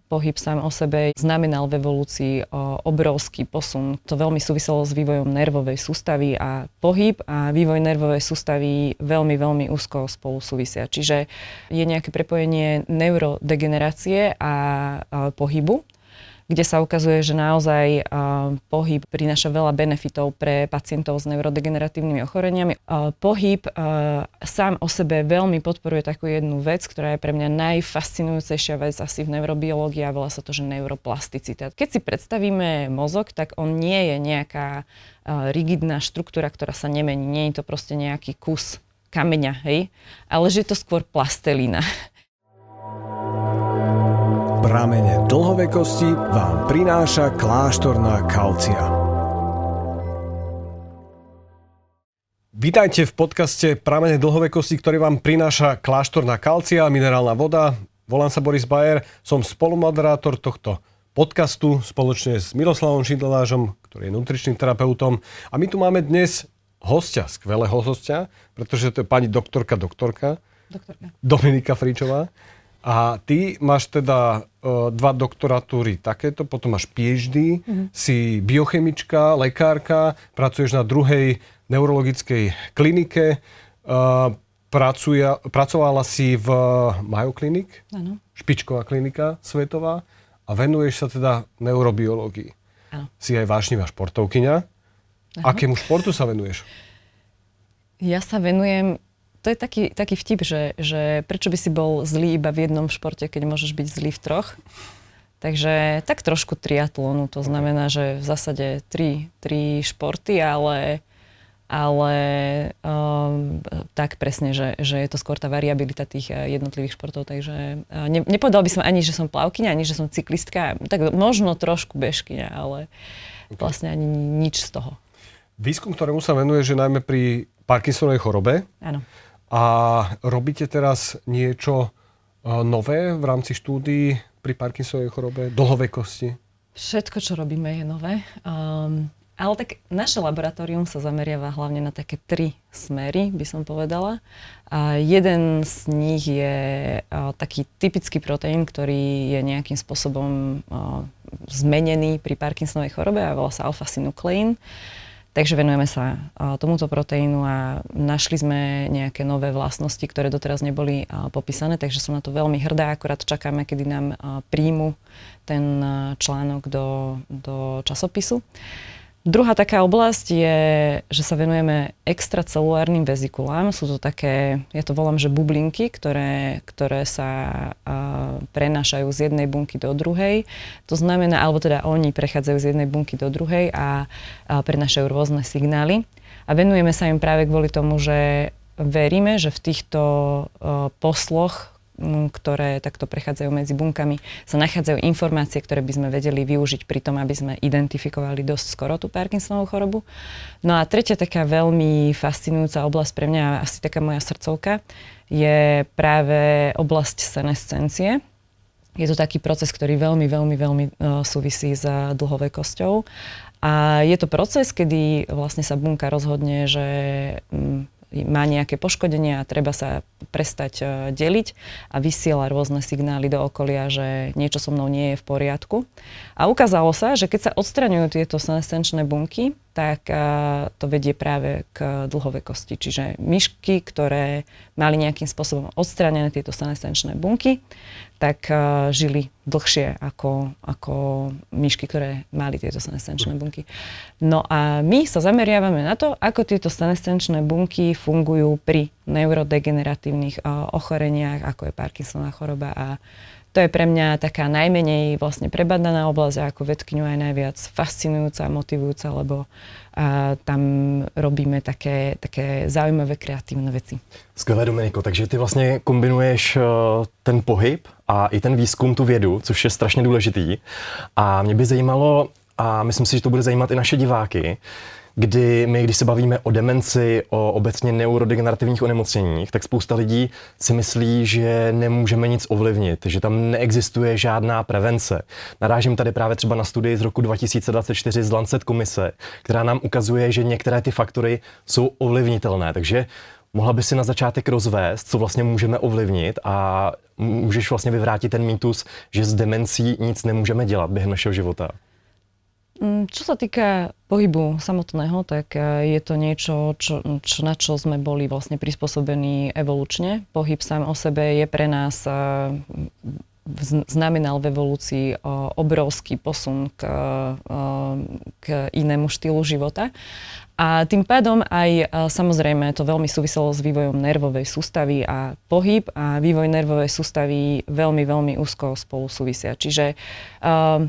pohyb sám o sebe znamenal v evolúcii obrovský posun. To veľmi súviselo s vývojom nervovej sústavy a pohyb a vývoj nervovej sústavy veľmi, veľmi úzko spolu súvisia. Čiže je nejaké prepojenie neurodegenerácie a pohybu, kde sa ukazuje, že naozaj pohyb prináša veľa benefitov pre pacientov s neurodegeneratívnymi ochoreniami. Pohyb sám o sebe veľmi podporuje takú jednu vec, ktorá je pre mňa najfascinujúcejšia vec asi v neurobiológii a volá sa to, že neuroplasticita. Keď si predstavíme mozog, tak on nie je nejaká rigidná štruktúra, ktorá sa nemení. Nie je to proste nejaký kus kameňa, hej? Ale že je to skôr plastelína. Pramene dlhovekosti vám prináša kláštorná kalcia. Vítajte v podcaste Pramene dlhovekosti, ktorý vám prináša kláštorná kalcia, minerálna voda. Volám sa Boris Bajer, som spolumoderátor tohto podcastu spoločne s Miroslavom Šindelážom, ktorý je nutričným terapeutom. A my tu máme dnes hostia, skvelého hostia, pretože to je pani doktorka Dominika Fričová. A ty máš teda 2 doktoratúry takéto, potom máš PhD, si biochemička, lekárka, pracuješ na 2. neurologickej klinike, pracovala si v Mayo Clinic, špičková klinika svetová a venuješ sa teda neurobiológii. Ano. Si aj vášnivá športovkyňa. Akému športu sa venuješ? Ja sa venujem... To je taký vtip, že prečo by si bol zlý iba v jednom športe, keď môžeš byť zlý v 3. Takže tak trošku triatlonu, to znamená, že v zásade 3 športy, ale tak presne, že je to skôr tá variabilita tých jednotlivých športov, takže nepovedal by som ani, že som plavkyňa, ani, že som cyklistka, tak možno trošku bežkyňa, ale vlastne ani nič z toho. Výskum, ktorému sa venuje, že najmä pri Parkinsonovej chorobe. Áno. A robíte teraz niečo nové v rámci štúdií pri Parkinsonovej chorobe, dlhovekosti? Všetko, čo robíme, je nové. Ale tak naše laboratórium sa zameriava hlavne na také 3 smery, by som povedala. Jeden z nich je taký typický proteín, ktorý je nejakým spôsobom zmenený pri Parkinsonovej chorobe a volá sa alfa-synukleín. Takže venujeme sa tomuto proteínu a našli sme nejaké nové vlastnosti, ktoré doteraz neboli popísané, takže som na to veľmi hrdá, akorát čakáme, kedy nám príjmu ten článok do časopisu. Druhá taká oblasť je, že sa venujeme extracelulárnym vezikulám. Sú to také, ja to volám, že bublinky, ktoré sa prenášajú z jednej bunky do druhej. To znamená, alebo teda oni prechádzajú z jednej bunky do druhej a prenášajú rôzne signály. A venujeme sa im práve kvôli tomu, že veríme, že v týchto posloch, ktoré takto prechádzajú medzi bunkami, sa nachádzajú informácie, ktoré by sme vedeli využiť pri tom, aby sme identifikovali dosť skoro tú Parkinsonovú chorobu. No a tretia taká veľmi fascinujúca oblasť pre mňa, asi taká moja srdcovka, je práve oblasť senescencie. Je to taký proces, ktorý veľmi súvisí s dlhovekosťou. A je to proces, kedy vlastne sa bunka rozhodne, že má nejaké poškodenie a treba sa prestať deliť a vysiela rôzne signály do okolia, že niečo so mnou nie je v poriadku. A ukázalo sa, že keď sa odstraňujú tieto senescenčné bunky, tak to vedie práve k dlhovekosti. Čiže myšky, ktoré mali nejakým spôsobom odstranené tieto senescenčné bunky, tak žili dlhšie ako myšky, ktoré mali tieto senescenčné bunky. No a my sa zameriavame na to, ako tieto senescenčné bunky fungujú pri neurodegeneratívnych ochoreniach, ako je Parkinsonová choroba, a to je pre mňa taká najmenej vlastne prebadaná oblasť a ako vedkyňu aj najviac fascinujúca a motivujúca, lebo tam robíme také zaujímavé kreatívne veci. Skvělé, Dominiko, takže ty vlastně kombinuješ ten pohyb a i ten výzkum, tu vědu, což je strašně důležitý. A mě by zajímalo, a myslím si, že to bude zajímat i naše diváky, když se bavíme o demenci, o obecně neurodegenerativních onemocněních, tak spousta lidí si myslí, že nemůžeme nic ovlivnit, že tam neexistuje žádná prevence. Narážím tady právě třeba na studii z roku 2024 z Lancet komise, která nám ukazuje, že některé ty faktory jsou ovlivnitelné. Takže Mohla by si na začátek rozvést, co vlastně můžeme ovlivnit a můžeš vlastně vyvrátit ten mýtus, že s demencí nic nemůžeme dělat během našeho života? Čo sa týka pohybu samotného, tak je to niečo, na čo sme boli vlastne prispôsobení evolučne. Pohyb sám o sebe je pre nás znamenal v evolúcii obrovský posun k inému štýlu života. A tým pádom aj samozrejme to veľmi súviselo s vývojom nervovej sústavy a pohyb a vývoj nervovej sústavy veľmi, veľmi úzko spolu súvisia. Čiže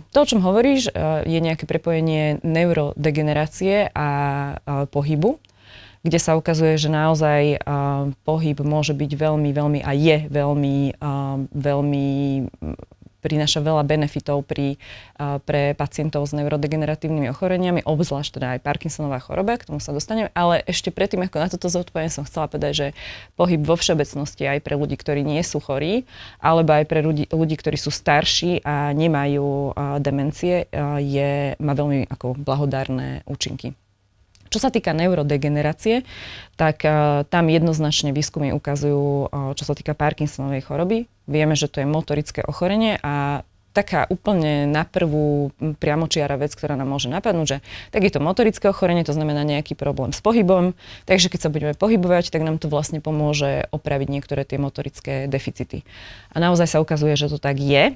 to, o čom hovoríš, je nejaké prepojenie neurodegenerácie a pohybu, kde sa ukazuje, že naozaj pohyb môže byť veľmi, veľmi a je veľmi prináša veľa benefitov pre pacientov s neurodegeneratívnymi ochoreniami, obzvlášť teda aj Parkinsonová choroba, k tomu sa dostaneme, ale ešte predtým, ako na toto zodpoviem, som chcela povedať, že pohyb vo všeobecnosti aj pre ľudí, ktorí nie sú chorí, alebo aj pre ľudí, ktorí sú starší a nemajú demencie, má veľmi ako blahodárne účinky. Čo sa týka neurodegenerácie, tak tam jednoznačne výskumy ukazujú, čo sa týka Parkinsonovej choroby. Vieme, že to je motorické ochorenie a taká úplne na prvú priamočiara vec, ktorá nám môže napadnúť, že tak je to motorické ochorenie, to znamená nejaký problém s pohybom, takže keď sa budeme pohybovať, tak nám to vlastne pomôže opraviť niektoré tie motorické deficity. A naozaj sa ukazuje, že to tak je.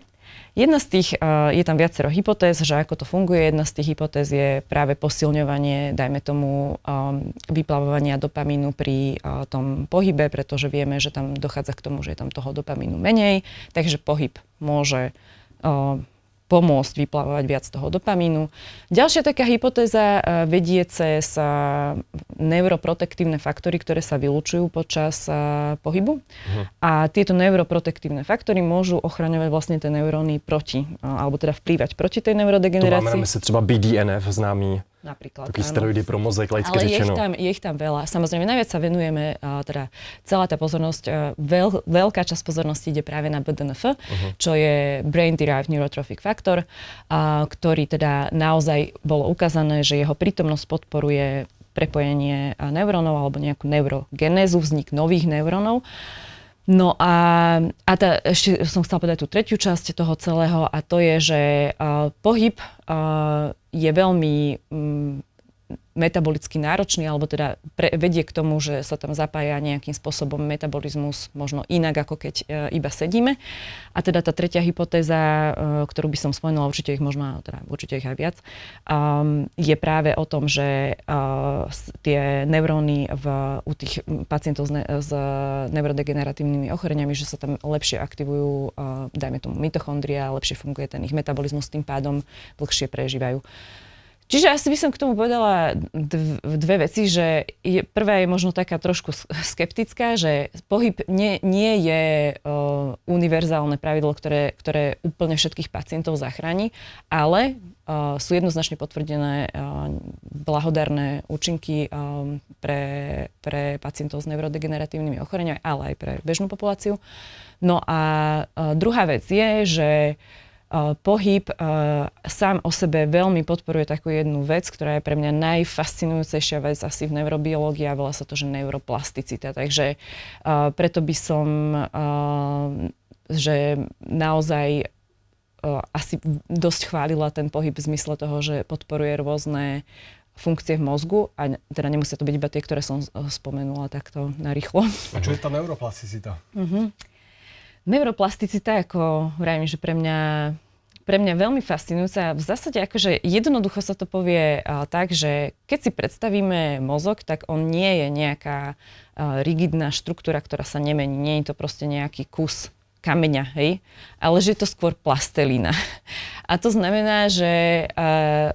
Jedna z tých, je tam viacero hypotéz, že ako to funguje. Jedna z tých hypotéz je práve posilňovanie, dajme tomu, vyplavovania dopamínu pri tom pohybe, pretože vieme, že tam dochádza k tomu, že je tam toho dopamínu menej, takže pohyb môže pomôcť vyplavovať viac toho dopamínu. Ďalšia taká hypotéza vedie cez neuroprotektívne faktory, ktoré sa vylučujú počas pohybu. A tieto neuroprotektívne faktory môžu ochraňovať vlastne tie neuróny proti, alebo teda vplývať proti tej neurodegenerácii. To máme na mysli třeba BDNF známý. Napríklad, taký steroidy pro mozek, laicky řečeno. Ale je ich tam veľa. Samozrejme, najviac sa venujeme, teda celá tá pozornosť, veľká časť pozornosti ide práve na BDNF, čo je Brain Derived Neurotrophic Factor, ktorý teda naozaj bolo ukázané, že jeho prítomnosť podporuje prepojenie neurónov alebo nejakú neurogenézu, vznik nových neurónov. No a ešte som chcela povedať tú tretiu časť toho celého a to je, že pohyb je veľmi metabolicky náročný, alebo teda vedie k tomu, že sa tam zapája nejakým spôsobom metabolizmus možno inak, ako keď iba sedíme. A teda tá tretia hypotéza, ktorú by som spomenula, určite ich aj viac, je práve o tom, že tie neuróny u tých pacientov s neurodegeneratívnymi ochoreniami, že sa tam lepšie aktivujú, dajme tomu mitochondria, lepšie funguje ten ich metabolizmus, tým pádom dlhšie prežívajú. Čiže asi by som k tomu povedala dve veci, že prvá je možno taká trošku skeptická, že pohyb nie je univerzálne pravidlo, ktoré úplne všetkých pacientov zachráni, ale sú jednoznačne potvrdené blahodárne účinky pre pacientov s neurodegeneratívnymi ochoreniami, ale aj pre bežnú populáciu. No a druhá vec je, že pohyb sám o sebe veľmi podporuje takú jednu vec, ktorá je pre mňa najfascinujúcejšia vec asi v neurobiológii a volá sa to, že neuroplasticita. Takže preto by som, že naozaj asi dosť chválila ten pohyb v zmysle toho, že podporuje rôzne funkcie v mozgu a teda nemusia to byť iba tie, ktoré som spomenula takto narýchlo. A čo je tá neuroplasticita? Neuroplasticita, ako vravím, že pre mňa veľmi fascinujúca. V zásade akože jednoducho sa to povie tak, že keď si predstavíme mozog, tak on nie je nejaká rigidná štruktúra, ktorá sa nemení. Nie je to proste nejaký kus kameňa, hej? Ale že je to skôr plastelína. A to znamená, že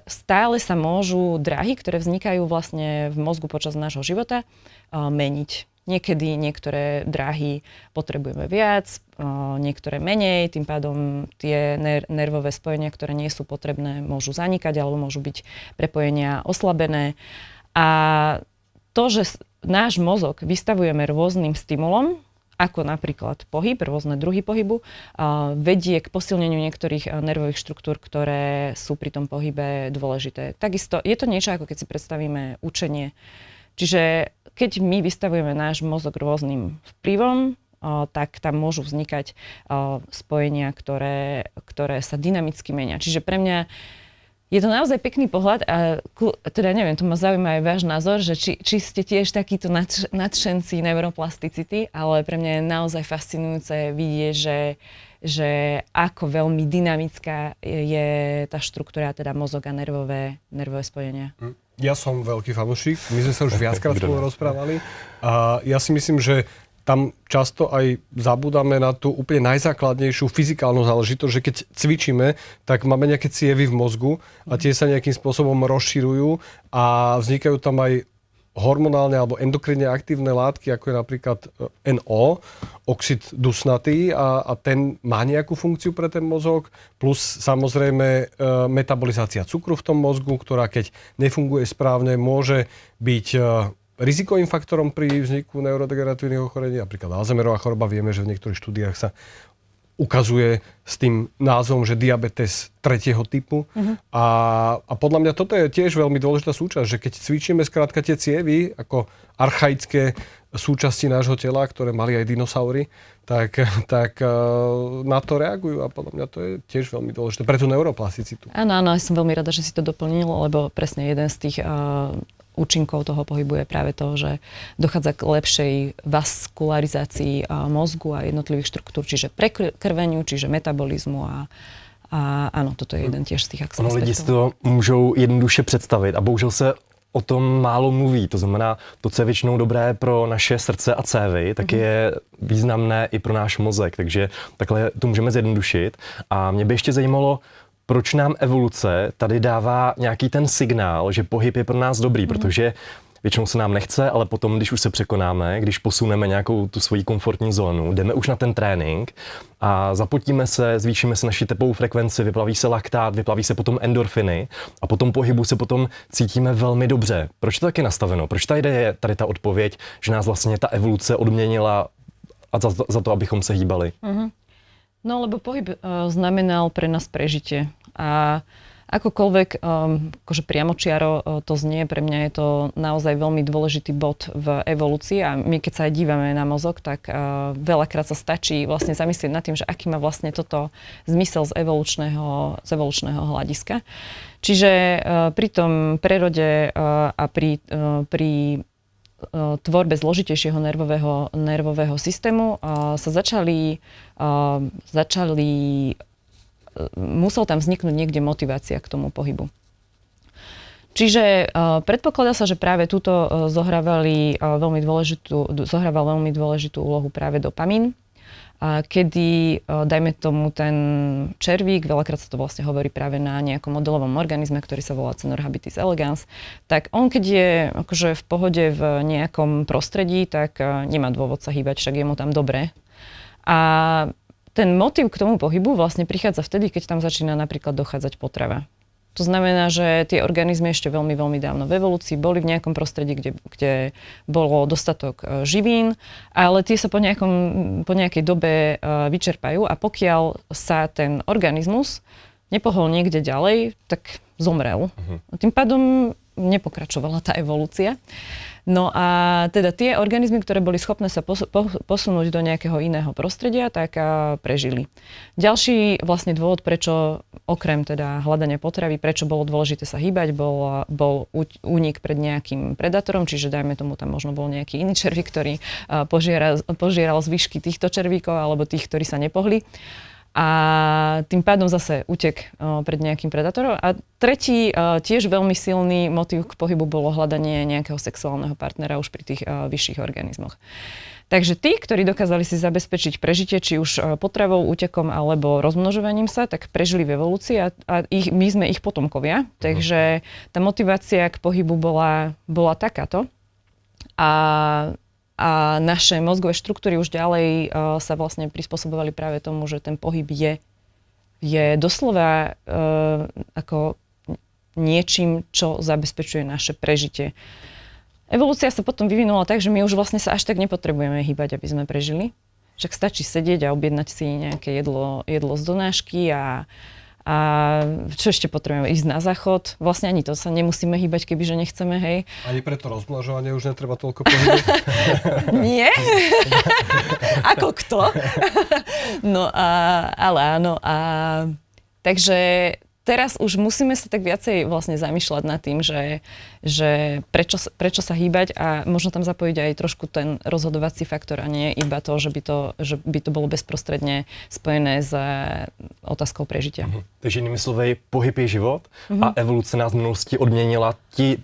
stále sa môžu dráhy, ktoré vznikajú vlastne v mozgu počas nášho života, meniť. Niekedy niektoré dráhy potrebujeme viac, niektoré menej, tým pádom tie nervové spojenia, ktoré nie sú potrebné, môžu zanikať alebo môžu byť prepojenia oslabené. A to, že náš mozog vystavujeme rôznym stimulom, ako napríklad pohyb, rôzne druhy pohybu, vedie k posilneniu niektorých nervových štruktúr, ktoré sú pri tom pohybe dôležité. Takisto je to niečo, ako keď si predstavíme učenie. Čiže keď my vystavujeme náš mozog rôznym vplyvom, tak tam môžu vznikať spojenia, ktoré sa dynamicky menia. Čiže pre mňa je to naozaj pekný pohľad a teda neviem, to ma zaujíma aj váš názor, že či ste tiež takíto nadšenci neuroplasticity, ale pre mňa je naozaj fascinujúce vidieť, že ako veľmi dynamická je tá štruktúra, teda mozog a nervové spojenia. Ja som veľký fanúšik, my sme sa už viackrát spolu rozprávali a ja si myslím, že tam často aj zabúdame na tú úplne najzákladnejšiu fyzikálnu záležitosť, že keď cvičíme, tak máme nejaké cievy v mozgu a tie sa nejakým spôsobom rozširujú a vznikajú tam aj hormonálne alebo endokrinne aktívne látky, ako je napríklad NO, oxid dusnatý a ten má nejakú funkciu pre ten mozog, plus samozrejme metabolizácia cukru v tom mozgu, ktorá keď nefunguje správne, môže byť rizikovým faktorom pri vzniku neurodegeneratívnych ochorení, napríklad Alzheimerová choroba, vieme, že v niektorých štúdiách sa ukazuje s tým názvom, že diabetes 3. typu. A podľa mňa toto je tiež veľmi dôležitá súčasť, že keď cvičíme skrátka tie cievy ako archaické súčasti nášho tela, ktoré mali aj dinosaury, tak na to reagujú a podľa mňa to je tiež veľmi dôležité pre tú neuroplasticitu. Áno, ja som veľmi rada, že si to doplnil, lebo presne jeden z tých účinkov toho pohybu je práve to, že dochádza k lepšej vaskularizácii mozgu a jednotlivých štruktúr, čiže prekrveniu, čiže metabolizmu a áno, toto je jeden tiež z tých aspektov. Ono lidi si to můžou jednoduše představit a bohužel se o tom málo mluví. To znamená, to, co je většinou dobré pro naše srdce a cévy, tak je významné i pro náš mozek, takže takhle to můžeme zjednodušit. A mě by ještě zajímalo, proč nám evoluce tady dává nějaký ten signál, že pohyb je pro nás dobrý, protože většinou se nám nechce, ale potom, když už se překonáme, když posuneme nějakou tu svoji komfortní zónu, jdeme už na ten trénink a zapotíme se, zvýšíme se naši tepovou frekvenci, vyplaví se laktát, vyplaví se potom endorfiny a po tom pohybu se potom cítíme velmi dobře. Proč to tak je nastaveno? Proč tady je tady ta odpověď, že nás vlastně ta evoluce odměnila a za to, abychom se hýbali? No, lebo pohyb znamenal pre nás prežitie. A akokoľvek akože priamočiaro to znie, pre mňa je to naozaj veľmi dôležitý bod v evolúcii a my keď sa aj dívame na mozog, tak veľakrát sa stačí vlastne zamyslieť nad tým, že aký má vlastne toto zmysel z evolučného hľadiska. Čiže pri tom prerode a pri tvorbe zložitejšieho nervového systému sa musel tam vzniknúť niekde motivácia k tomu pohybu. Čiže predpokladá sa, že práve tuto zohrával veľmi dôležitú úlohu práve dopamín, kedy, dajme tomu, ten červík, veľakrát sa to vlastne hovorí práve na nejakom modelovom organizme, ktorý sa volá Caenorhabditis elegans, tak on keď je akože v pohode v nejakom prostredí, tak nemá dôvod sa hýbať, však je mu tam dobre. A ten motív k tomu pohybu vlastne prichádza vtedy, keď tam začína napríklad dochádzať potrava. To znamená, že tie organizmy ešte veľmi, veľmi dávno v evolúcii boli v nejakom prostredí, kde bolo dostatok živín, ale tie sa po nejakej dobe vyčerpajú a pokiaľ sa ten organizmus nepohol niekde ďalej, tak zomrel. Tým pádom nepokračovala tá evolúcia. No a teda tie organizmy, ktoré boli schopné sa posunúť do nejakého iného prostredia, tak prežili. Ďalší vlastne dôvod, prečo okrem teda hľadania potravy, prečo bolo dôležité sa hýbať, bol únik pred nejakým predátorom, čiže dajme tomu tam možno bol nejaký iný červík, ktorý požieral zvyšky týchto červíkov alebo tých, ktorí sa nepohli. A tým pádom zase utek pred nejakým predátorom. A tretí, tiež veľmi silný motív k pohybu bolo hľadanie nejakého sexuálneho partnera už pri tých vyšších organizmoch. Takže tí, ktorí dokázali si zabezpečiť prežitie, či už potravou, útekom alebo rozmnožovaním sa, tak prežili v evolúcii a my sme ich potomkovia. Takže tá motivácia k pohybu bola takáto. A naše mozgové štruktúry už ďalej sa vlastne prispôsobovali práve tomu, že ten pohyb je doslova ako niečím, čo zabezpečuje naše prežitie. Evolúcia sa potom vyvinula tak, že my už vlastne sa až tak nepotrebujeme hýbať, aby sme prežili. Však stačí sedieť a objednať si nejaké jedlo z donášky a A čo ešte potrebujeme? Ísť na záchod? Vlastne ani to sa nemusíme hýbať, kebyže nechceme, hej. Ani preto rozmnožovanie už netreba toľko pohybu? Nie? Ako kto? Ale áno. Takže teraz už musíme sa tak viacej vlastne zamýšľať nad tým, že prečo sa hýbať a možno tam zapojiť aj trošku ten rozhodovací faktor a nie iba to, že by to bolo bezprostredne spojené s otázkou prežitia. Takže jinými slovy, pohyb je život a evoluce nás v minulosti odměnila ty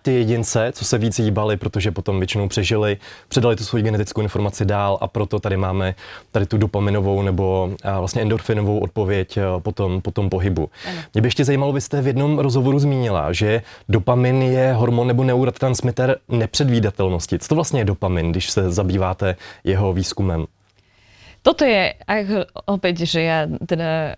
jedince, co se víc hýbali, protože potom většinou přežili, předali tu svoji genetickou informaci dál a proto tady máme tady tu dopaminovou nebo vlastně endorfinovou odpověď po tom pohybu. Mě by ještě zajímalo, vy jste v jednom rozhovoru zmínila, že dopamin je hormon nebo neurotransmitter nepředvídatelnosti. Co to vlastně je dopamin, když se zabýváte jeho výzkumem? Toto je opäť, že ja teda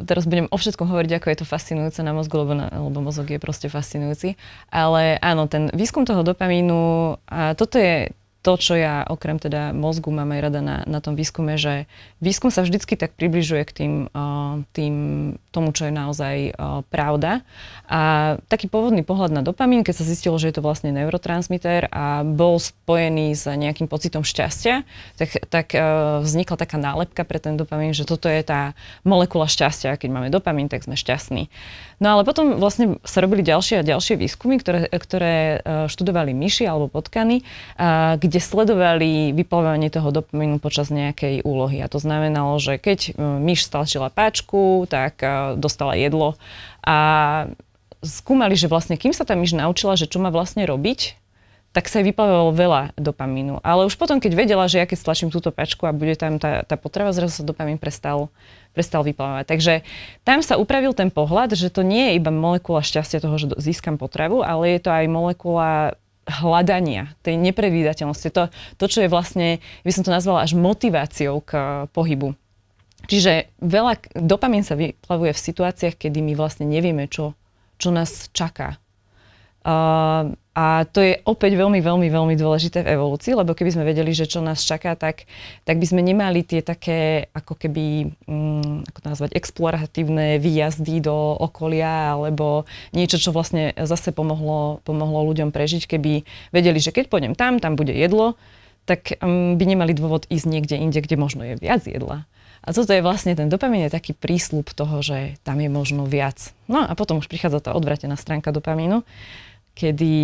teraz budem o všetkom hovoriť, ako je to fascinujúce na mozgu, lebo mozog je proste fascinujúci. Ale áno, ten výskum toho dopamínu, a toto je to, čo ja okrem teda mozgu mám aj rada na tom výskume, že výskum sa vždycky tak približuje k tomu, čo je naozaj pravda. A taký pôvodný pohľad na dopamín, keď sa zistilo, že je to vlastne neurotransmitter a bol spojený s nejakým pocitom šťastia, tak vznikla taká nálepka pre ten dopamín, že toto je tá molekula šťastia. Keď máme dopamín, tak sme šťastní. No ale potom vlastne sa robili ďalšie a ďalšie výskumy, ktoré študovali myši alebo potkany, kde sledovali vyplavovanie toho dopamínu počas nejakej úlohy. A to znamenalo, že keď myš stlačila páčku, tak dostala jedlo a skúmali, že vlastne kým sa tá myš naučila, že čo má vlastne robiť, tak sa jej vyplavovalo veľa dopamínu. Ale už potom, keď vedela, že ja keď stlačím túto páčku a bude tam tá potrava, zrazu sa dopamín prestal vyplavovať. Takže tam sa upravil ten pohľad, že to nie je iba molekula šťastia toho, že získam potravu, ale je to aj molekula hľadania, tej nepredvídateľnosti. To, čo je vlastne, by som to nazvala až motiváciou k pohybu. Čiže dopamín sa vyplavuje v situáciách, kedy my vlastne nevieme, čo nás čaká. A to je opäť veľmi, veľmi, veľmi dôležité v evolúcii, lebo keby sme vedeli, že čo nás čaká, tak by sme nemali tie také, ako keby, ako to nazvať, exploratívne výjazdy do okolia, alebo niečo, čo vlastne zase pomohlo ľuďom prežiť, keby vedeli, že keď pôjdem tam bude jedlo, tak by nemali dôvod ísť niekde inde, kde možno je viac jedla. A toto je vlastne, ten dopamín je taký prísľub toho, že tam je možno viac. No a potom už prichádza tá odvrátená stránka dopamínu, kedy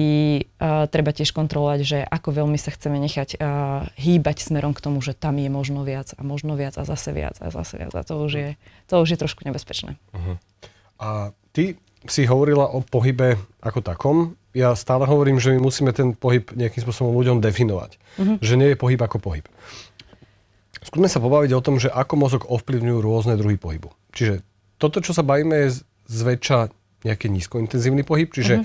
treba tiež kontrolovať, že ako veľmi sa chceme nechať hýbať smerom k tomu, že tam je možno viac a zase viac a zase viac. A to už je trošku nebezpečné. A ty si hovorila o pohybe ako takom. Ja stále hovorím, že my musíme ten pohyb nejakým spôsobom ľuďom definovať. Že nie je pohyb ako pohyb. Skúsme sa pobaviť o tom, že ako mozog ovplyvňujú rôzne druhy pohybu. Čiže toto, čo sa bavíme, je zväčša nejaký nízkointenzívny pohyb, čiže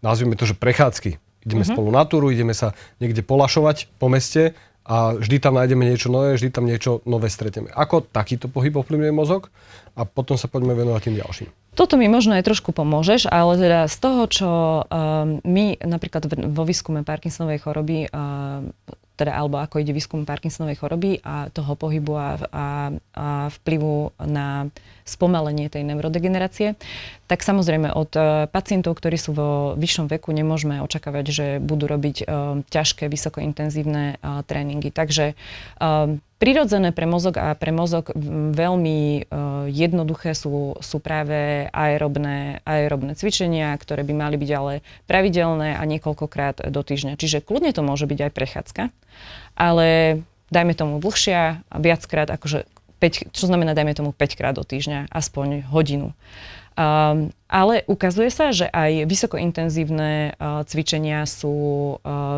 nazvime to, že prechádzky. Ideme spolu na túru, ideme sa niekde polašovať po meste a vždy tam nájdeme niečo nové, vždy tam niečo nové stretneme. Ako takýto pohyb ovplyvňuje mozog? A potom sa poďme venovať tým ďalším. Toto mi možno aj trošku pomôžeš, ale teda z toho, čo my napríklad vo výskume Parkinsonovej choroby, alebo ako ide výskum Parkinsonovej choroby a toho pohybu a vplyvu na spomalenie tej neurodegenerácie, tak samozrejme od pacientov, ktorí sú vo vyššom veku, nemôžeme očakávať, že budú robiť ťažké, vysokointenzívne tréningy. Takže prirodzené pre mozog a pre mozog veľmi jednoduché sú práve aerobné cvičenia, ktoré by mali byť ale pravidelné a niekoľkokrát do týždňa. Čiže kľudne to môže byť aj prechádzka, ale dajme tomu dlhšia a viackrát, akože 5, čo znamená dajme tomu 5 krát do týždňa, aspoň hodinu. Ale ukazuje sa, že aj vysokointenzívne cvičenia sú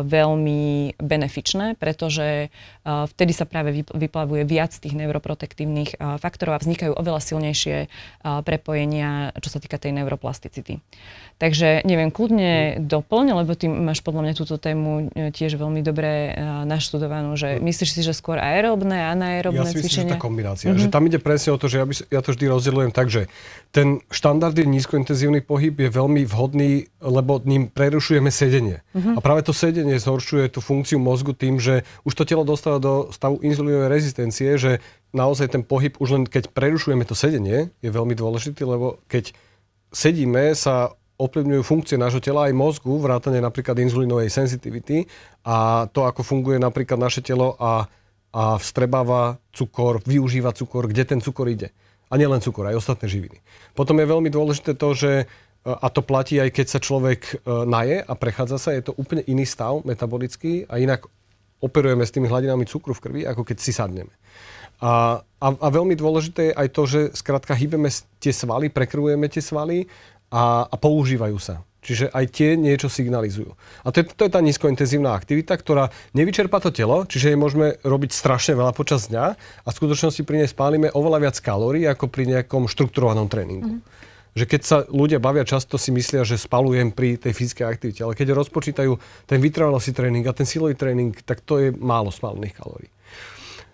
veľmi benefičné, pretože vtedy sa práve vyplavuje viac tých neuroprotektívnych faktorov a vznikajú oveľa silnejšie prepojenia, čo sa týka tej neuroplasticity. Takže neviem, kľudne doplň, lebo ty máš podľa mňa túto tému tiež veľmi dobre naštudovanú, že myslíš si, že skôr aerobné, anaerobné cvičenia? Ja si myslím, že tá kombinácia. Že tam ide presne o to, že ja to vždy rozdielujem tak, že ten štandardný nízkointenzívny vysokointenzívny pohyb je veľmi vhodný, lebo ním prerušujeme sedenie. A práve to sedenie zhoršuje tú funkciu mozgu tým, že už to telo dostáva do stavu inzulínovej rezistencie, že naozaj ten pohyb, už len keď prerušujeme to sedenie, je veľmi dôležitý, lebo keď sedíme, sa ovplyvňujú funkcie nášho tela aj mozgu, vrátane napríklad inzulínovej senzitivity a to, ako funguje napríklad naše telo a vstrebáva cukor, využíva cukor, kde ten cukor ide. A nielen cukor, aj ostatné živiny. Potom je veľmi dôležité to, že, a to platí aj keď sa človek naje a prechádza sa, je to úplne iný stav metabolický a inak operujeme s tými hladinami cukru v krvi, ako keď si sadneme. A veľmi dôležité je aj to, že skrátka hýbeme tie svaly, prekrvujeme tie svaly a používajú sa. Čiže aj tie niečo signalizujú. A to je tá nízkointenzívna aktivita, ktorá nevyčerpá to telo, čiže jej môžeme robiť strašne veľa počas dňa a v skutočnosti pri nej spálime oveľa viac kalórií ako pri nejakom štrukturovanom tréningu. Že keď sa ľudia bavia, často si myslia, že spalujem pri tej fyzickej aktivite, ale keď rozpočítajú ten vytrvalostný tréning a ten silový tréning, tak to je málo spálených kalórií.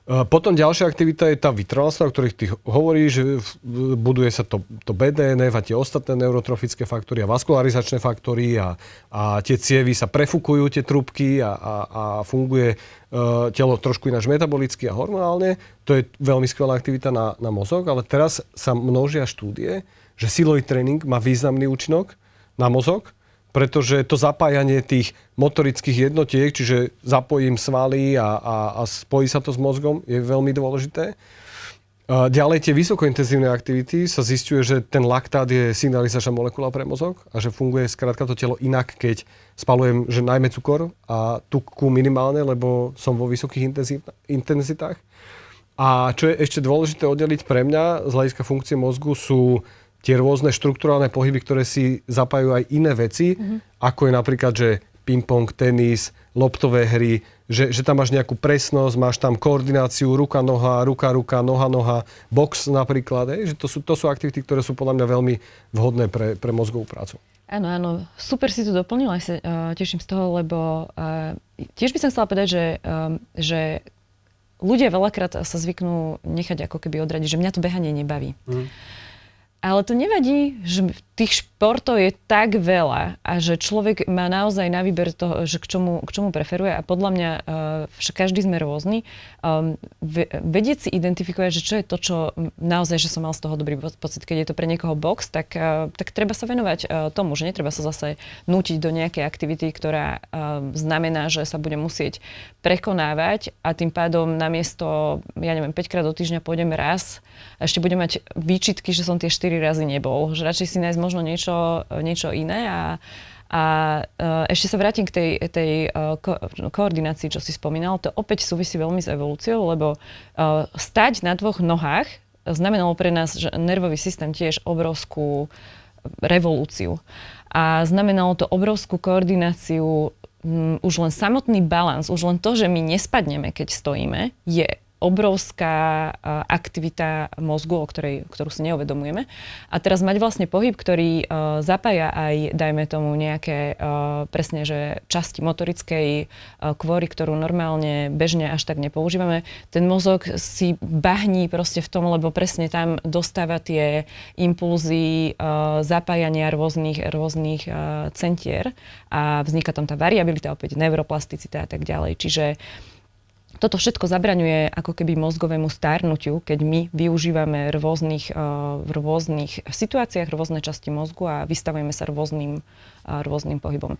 Potom ďalšia aktivita je tá vytrvalostná, o ktorých ty hovoríš, že buduje sa to BDNF a tie ostatné neurotrofické faktory a vaskularizačné faktory a tie cievy sa prefúkujú, tie trúbky a funguje telo trošku ináč metabolicky a hormonálne. To je veľmi skvelá aktivita na mozog, ale teraz sa množia štúdie, že silový tréning má významný účinok na mozog, pretože to zapájanie tých motorických jednotiek, čiže zapojím svaly a spojí sa to s mozgom, je veľmi dôležité. Ďalej tie vysokointenzívne aktivity sa zisťuje, že ten laktát je signalizačná molekula pre mozog a že funguje skrátka to telo inak, keď spalujem, že najmä cukor a tuku minimálne, lebo som vo vysokých intenzitách. A čo je ešte dôležité oddeliť pre mňa z hľadiska funkcie mozgu sú tie rôzne štrukturálne pohyby, ktoré si zapájajú aj iné veci, ako je napríklad, že ping-pong, tenis, loptové hry, že tam máš nejakú presnosť, máš tam koordináciu ruka-noha, ruka-ruka, noha-noha, box napríklad, že to sú aktivity, ktoré sú podľa mňa veľmi vhodné pre mozgovú prácu. Áno, super si to doplnil, aj sa teším z toho, lebo tiež by som chcela povedať, že ľudia veľakrát sa zvyknú nechať ako keby odradiť, že mňa to behanie nebaví. Ale to nevadí, že tých športov je tak veľa a že človek má naozaj na výber toho, že k čomu preferuje a podľa mňa však každý sme rôzny. Vedieť si identifikovať, že čo je to, čo naozaj, že som mal z toho dobrý pocit. Keď je to pre niekoho box, tak treba sa venovať tomu, že netreba sa zase nútiť do nejakej aktivity, ktorá znamená, že sa bude musieť prekonávať a tým pádom namiesto, 5 krát do týždňa pôjdem raz, a ešte budem mať výčitky, že som tie 4 razy nebol. Že radšej si nájsť možno niečo iné a ešte sa vrátim k tej koordinácii, čo si spomínal. To opäť súvisí veľmi s evolúciou, lebo stať na 2 nohách znamenalo pre nás, že nervový systém tiež obrovskú revolúciu. A znamenalo to obrovskú koordináciu, už len samotný balans, už len to, že my nespadneme, keď stojíme, je obrovská aktivita mozgu, ktorú si neuvedomujeme. A teraz mať vlastne pohyb, ktorý zapája aj, dajme tomu, nejaké presne, že časti motorickej kôry, ktorú normálne bežne až tak nepoužívame. Ten mozog si bahní proste v tom, lebo presne tam dostáva tie impulzy zapájania rôznych centier a vzniká tam tá variabilita, opäť neuroplasticita a tak ďalej. Čiže toto všetko zabraňuje ako keby mozgovému starnutiu, keď my využívame v rôznych situáciách rôzne časti mozgu a vystavujeme sa rôznym pohybom.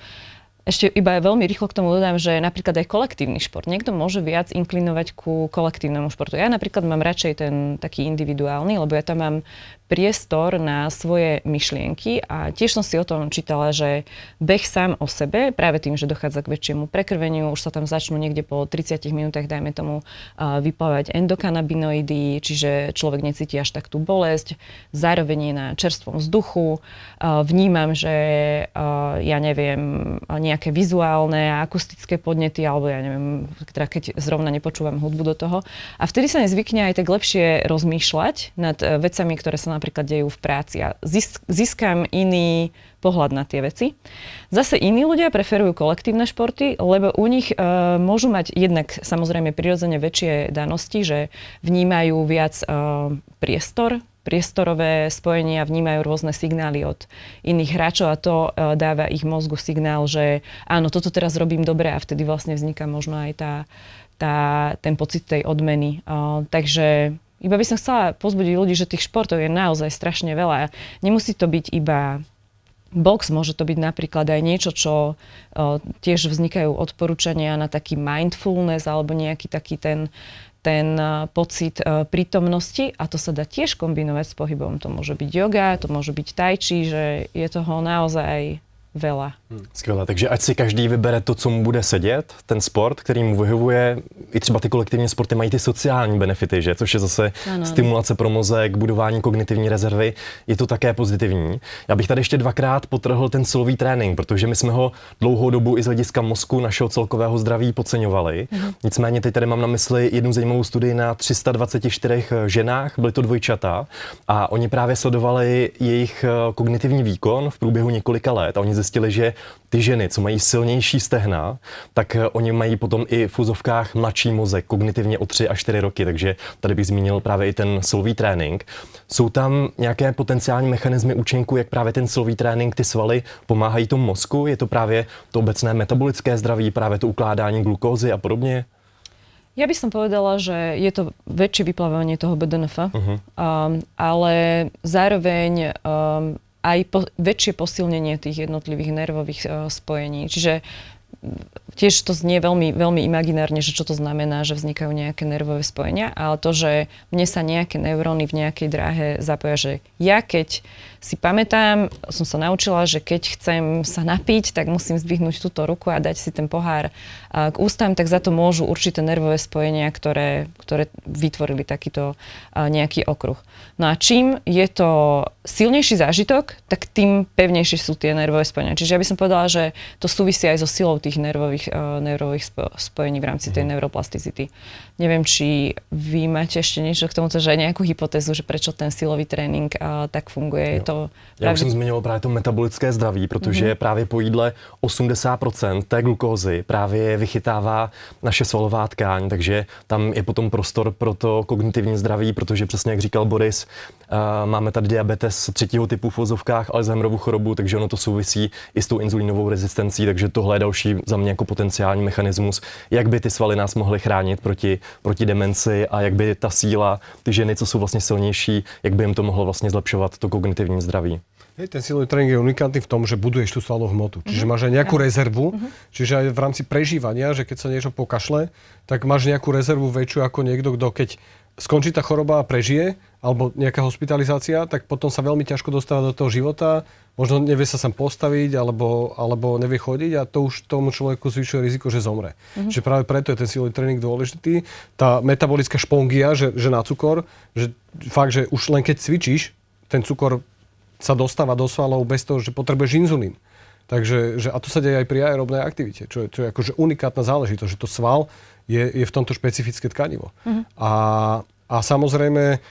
Ešte iba veľmi rýchlo k tomu dodám, že napríklad aj kolektívny šport. Niekto môže viac inklinovať ku kolektívnemu športu. Ja napríklad mám radšej ten taký individuálny, lebo ja tam mám priestor na svoje myšlienky a tiež som si o tom čítala, že beh sám o sebe, práve tým, že dochádza k väčšiemu prekrveniu, už sa tam začnú niekde po 30 minútach, dajme tomu, vyplávať endokanabinoidy, čiže človek necíti až tak tú bolesť, zároveň je na čerstvom vzduchu, vnímam, že ja neviem, nejaké vizuálne a akustické podnety, alebo ja neviem, teda keď zrovna nepočúvam hudbu do toho. A vtedy sa nezvykne aj tak lepšie rozmýšľať nad vecami, ktoré sa napríklad dejú v práci a získam iný pohľad na tie veci. Zase iní ľudia preferujú kolektívne športy, lebo u nich môžu mať jednak samozrejme prirodzene väčšie danosti, že vnímajú viac priestor, priestorové spojenia, vnímajú rôzne signály od iných hráčov a to dáva ich mozgu signál, že áno, toto teraz robím dobre a vtedy vlastne vzniká možno aj ten pocit tej odmeny. Takže iba by som chcela pozbudiť ľudí, že tých športov je naozaj strašne veľa. Nemusí to byť iba box, môže to byť napríklad aj niečo, čo tiež vznikajú odporúčania na taký mindfulness alebo nejaký taký ten pocit prítomnosti a to sa dá tiež kombinovať s pohybom. To môže byť yoga, to môže byť tai chi, že je toho naozaj veľa. Skvěle, takže ať si každý vybere to, co mu bude sedět, ten sport, který mu vyhovuje, i třeba ty kolektivní sporty mají ty sociální benefity, že? Což je zase stimulace pro mozek, budování kognitivní rezervy, je to také pozitivní. Já bych tady ještě dvakrát podtrhl ten silový trénink, protože my jsme ho dlouhou dobu i z hlediska mozku našeho celkového zdraví podceňovali. Nicméně teď tady mám na mysli jednu zajímavou studii na 324 ženách, byly to dvojčata a oni právě sledovali jejich kognitivní výkon v průběhu několika let a oni zjistili, že ty ženy, co mají silnější stehna, tak oni mají potom i v úzovkách mladší mozek, kognitivně o 3 až 4 roky, takže tady bych zmínil právě i ten silový trénink. Jsou tam nějaké potenciální mechanismy účinku, jak právě ten silový trénink, ty svaly pomáhají tomu mozku? Je to právě to obecné metabolické zdraví, právě to ukládání glukózy a podobně? Ja by som povedala, že je to väčšie vyplávanie toho BDNF, ale zároveň aj väčšie posilnenie tých jednotlivých nervových spojení. Čiže tiež to znie veľmi, veľmi imaginárne, že čo to znamená, že vznikajú nejaké nervové spojenia, ale to, že mne sa nejaké neuróny v nejakej dráhe zapoja, že ja keď si pamätám, som sa naučila, že keď chcem sa napiť, tak musím zdvihnúť túto ruku a dať si ten pohár k ústam, tak za to môžu určité nervové spojenia, ktoré vytvorili takýto nejaký okruh. No a čím je to silnejší zážitok, tak tým pevnejšie sú tie nervové spojenia. Čiže ja by som povedala, že to súvisí aj so silou tých nervových spojení v rámci tej neuroplasticity. Neviem, či vy máte ešte niečo k tomuto, že aj nejakú hypotézu, že prečo ten silový trénink tak funguje. Je to já už jsem zmiňoval právě to metabolické zdraví, protože právě po jídle 80% té glukózy právě vychytává naše svalová tkáň, takže tam je potom prostor pro to kognitivní zdraví, protože přesně jak říkal Boris, máme tady diabetes 3. typu v ozovkách, Alzheimerovu chorobu, takže ono to souvisí i s tou inzulínovou rezistencí, takže tohle je další za mě jako potenciální mechanismus, jak by ty svaly nás mohly chránit proti demenci a jak by ta síla, ty ženy, co jsou vlastně silnější, jak by jim to mohlo vlastně zlepšovat to kognitivní zdraví. Hej, ten silový tréning je unikátny v tom, že buduješ tú svalovú hmotu. Čiže máš aj nejakú rezervu, čiže aj v rámci prežívania, že keď sa niečo pokašle, tak máš nejakú rezervu väčšiu ako niekto, kto keď skončí tá choroba a prežije, alebo nejaká hospitalizácia, tak potom sa veľmi ťažko dostáva do toho života, možno nevie sa sám postaviť, alebo nevie chodiť a to už tomu človeku zvyšuje riziko, že zomre. Čiže práve preto je ten silový tréning dôležitý. Tá metabolická špongia, že na cukor, že fakt, že už len keď cvičíš, ten cukor sa dostáva do svalov bez toho, že potrebuješ inzulín. Takže, a to sa deje aj pri aerobnej aktivite, čo je akože unikátna záležitosť, že to sval je v tomto špecifické tkanivo. A samozrejme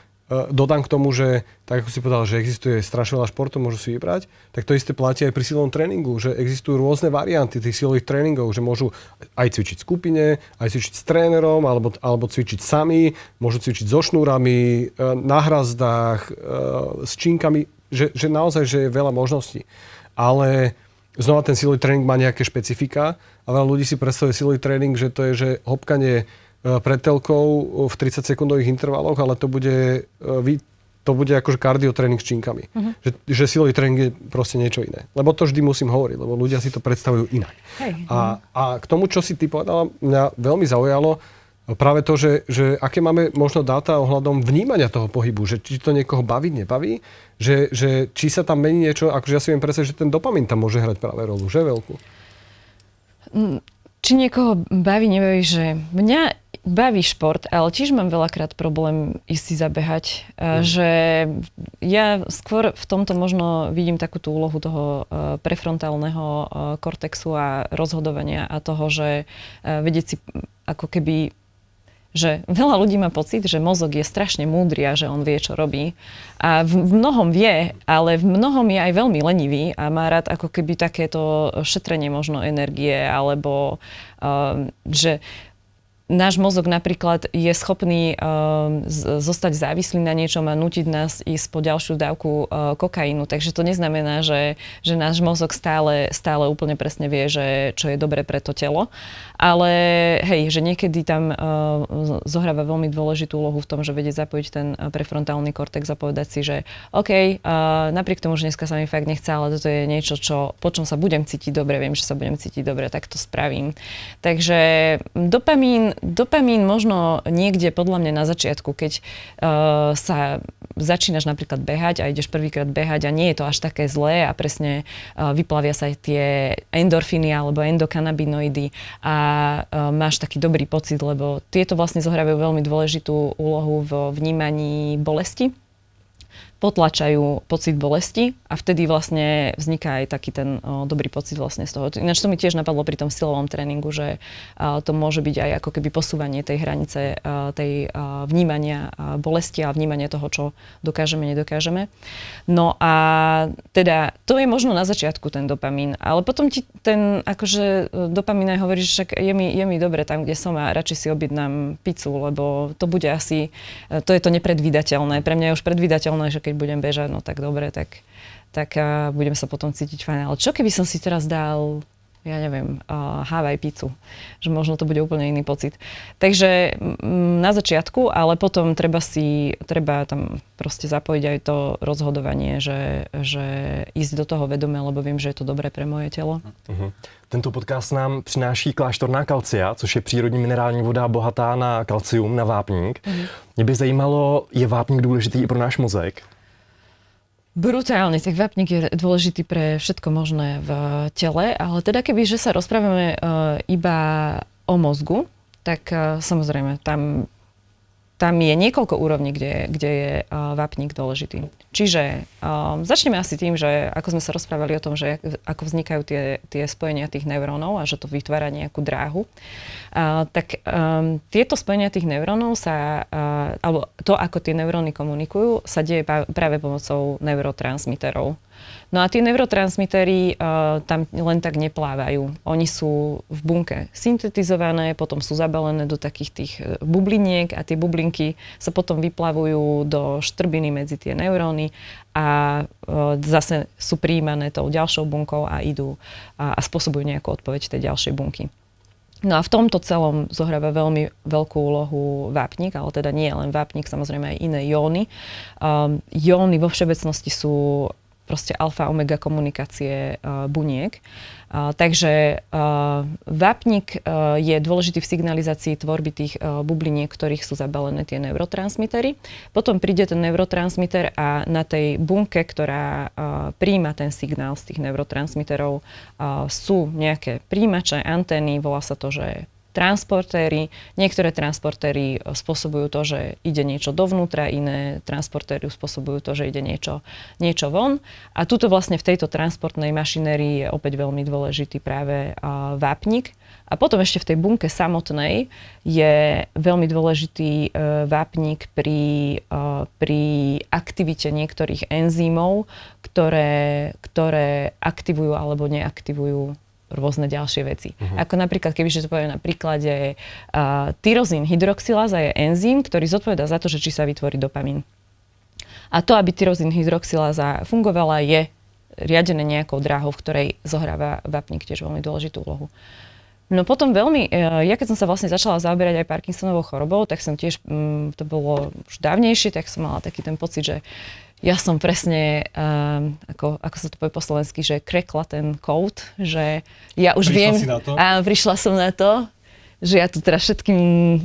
dodám k tomu, že tak ako si povedal, že existuje strašne veľa športov, môžu si vybrať, tak to isté platí aj pri silovom tréningu, že existujú rôzne varianty tých silových tréningov, že môžu aj cvičiť v skupine, aj cvičiť s trénerom, alebo cvičiť sami, môžu cvičiť so šnúrami, na hrazdách, s činkami, že naozaj že je veľa možností. Ale znova ten silový tréning má nejaké špecifika a veľa ľudí si predstavuje silový tréning, že to je že hopkanie pred telkou v 30-sekundových intervaloch, ale to bude akože kardiotréning s činkami. Že silový tréning je proste niečo iné. Lebo to vždy musím hovoriť, lebo ľudia si to predstavujú inak. A k tomu, čo si ty povedala, mňa veľmi zaujalo práve to, že aké máme možno dáta ohľadom vnímania toho pohybu, že či to niekoho baví, nebaví, že či sa tam mení niečo, akože ja si viem predstaviť, že ten dopamín tam môže hrať práve rolu, že veľkú. Či niekoho baví, nebaví, že mňa baví šport, ale tiež mám veľakrát problém ísť si zabehať. Že ja skôr v tomto možno vidím takú tú úlohu toho prefrontálneho kortexu a rozhodovania a toho, že vedieť si ako keby že veľa ľudí má pocit, že mozog je strašne múdry a že on vie, čo robí. A v mnohom vie, ale v mnohom je aj veľmi lenivý a má rád ako keby takéto šetrenie možno energie, alebo že náš mozog napríklad je schopný zostať závislý na niečom a nútiť nás ísť po ďalšiu dávku kokainu. Takže to neznamená, že náš mozog stále úplne presne vie, že čo je dobre pre to telo. Ale hej, že niekedy tam zohráva veľmi dôležitú úlohu v tom, že vedieť zapojiť ten prefrontálny kortex a povedať si, že OK, napriek tomu, že dneska sa mi fakt nechce, ale toto je niečo, po čom sa budem cítiť dobre, viem, že sa budem cítiť dobre, tak to spravím. Takže dopamín možno niekde podľa mňa na začiatku, keď sa začínaš napríklad behať a ideš prvýkrát behať a nie je to až také zlé a presne vyplavia sa aj tie endorfíny alebo endokanabinoidy a máš taký dobrý pocit, lebo tieto vlastne zohrávajú veľmi dôležitú úlohu vo vnímaní bolesti. Potlačajú pocit bolesti a vtedy vlastne vzniká aj taký ten dobrý pocit vlastne z toho. Ináč to mi tiež napadlo pri tom silovom tréningu, že to môže byť aj ako keby posúvanie tej hranice tej vnímania bolesti a vnímania toho, čo dokážeme, nedokážeme. No a teda to je možno na začiatku ten dopamín, ale potom ti ten akože dopamín aj hovorí, že však je mi dobre tam, kde som a radšej si objednám pizzu, lebo to bude asi, to je to nepredvídateľné. Pre mňa je už predvídateľné, že keď budem bežať, no tak dobre, tak budem sa potom cítiť fajn. Ale čo keby som si teraz dal, ja neviem, Hawaii pizzu, že možno to bude úplne iný pocit. Takže na začiatku, ale potom treba tam proste zapojiť aj to rozhodovanie, že ísť do toho vedome, lebo vím, že je to dobré pre moje telo. Uh-huh. Tento podcast nám přináší kláštorná kalcia, což je přírodní minerální voda bohatá na kalcium, na vápník. Uh-huh. Mě by zajímalo, je vápník důležitý i pro náš mozek? Brutálne, tak vápnik je dôležitý pre všetko možné v tele, ale teda že sa rozprávame iba o mozgu, tak samozrejme tam je niekoľko úrovní, kde je vápnik dôležitý. Čiže začneme asi tým, že ako sme sa rozprávali o tom, že ako vznikajú tie spojenia tých neurónov a že to vytvára nejakú dráhu, tak tieto spojenia tých neurónov alebo to, ako tie neuróny komunikujú, sa deje práve pomocou neurotransmiterov. No a tie neurotransmitery tam len tak neplávajú. Oni sú v bunke syntetizované, potom sú zabalené do takých tých bubliniek a tie bublinky sa potom vyplavujú do štrbiny medzi tie neuróny a zase sú prijímané tou ďalšou bunkou a idú a spôsobujú nejakú odpoveď tej ďalšej bunky. No a v tomto celom zohráva veľmi veľkú úlohu vápnik, ale teda nie len vápnik, samozrejme aj iné jóny. Jóny vo všeobecnosti sú proste alfa-omega komunikácie buniek. Takže vápnik je dôležitý v signalizácii tvorby tých bubliniek, ktorých sú zabalené tie neurotransmitery. Potom príde ten neurotransmiter a na tej bunke, ktorá prijíma ten signál z tých neurotransmiterov, sú nejaké príjimače, antény, volá sa to, že transportéry. Niektoré transportéry spôsobujú to, že ide niečo dovnútra, iné transportéry spôsobujú to, že ide niečo von. A tuto vlastne v tejto transportnej mašinérii je opäť veľmi dôležitý práve vápnik. A potom ešte v tej bunke samotnej je veľmi dôležitý vápnik pri aktivite niektorých enzymov, ktoré aktivujú alebo neaktivujú rôzne ďalšie veci. Uh-huh. Ako napríklad, kebyže to poviem na príklade, tyrozín hydroxyláza je enzym, ktorý zodpovedá za to, že či sa vytvorí dopamín. A to, aby tyrozín hydroxyláza fungovala, je riadené nejakou dráhou, v ktorej zohráva vápnik tiež veľmi dôležitú úlohu. No potom ja keď som sa vlastne začala zaoberať aj Parkinsonovou chorobou, tak som tiež, to bolo už dávnejšie, tak som mala taký ten pocit, že ja som presne, ako sa to povie po slovensky, že krekla ten kód, že ja už viem, prišla som na to, že ja tu teraz všetkým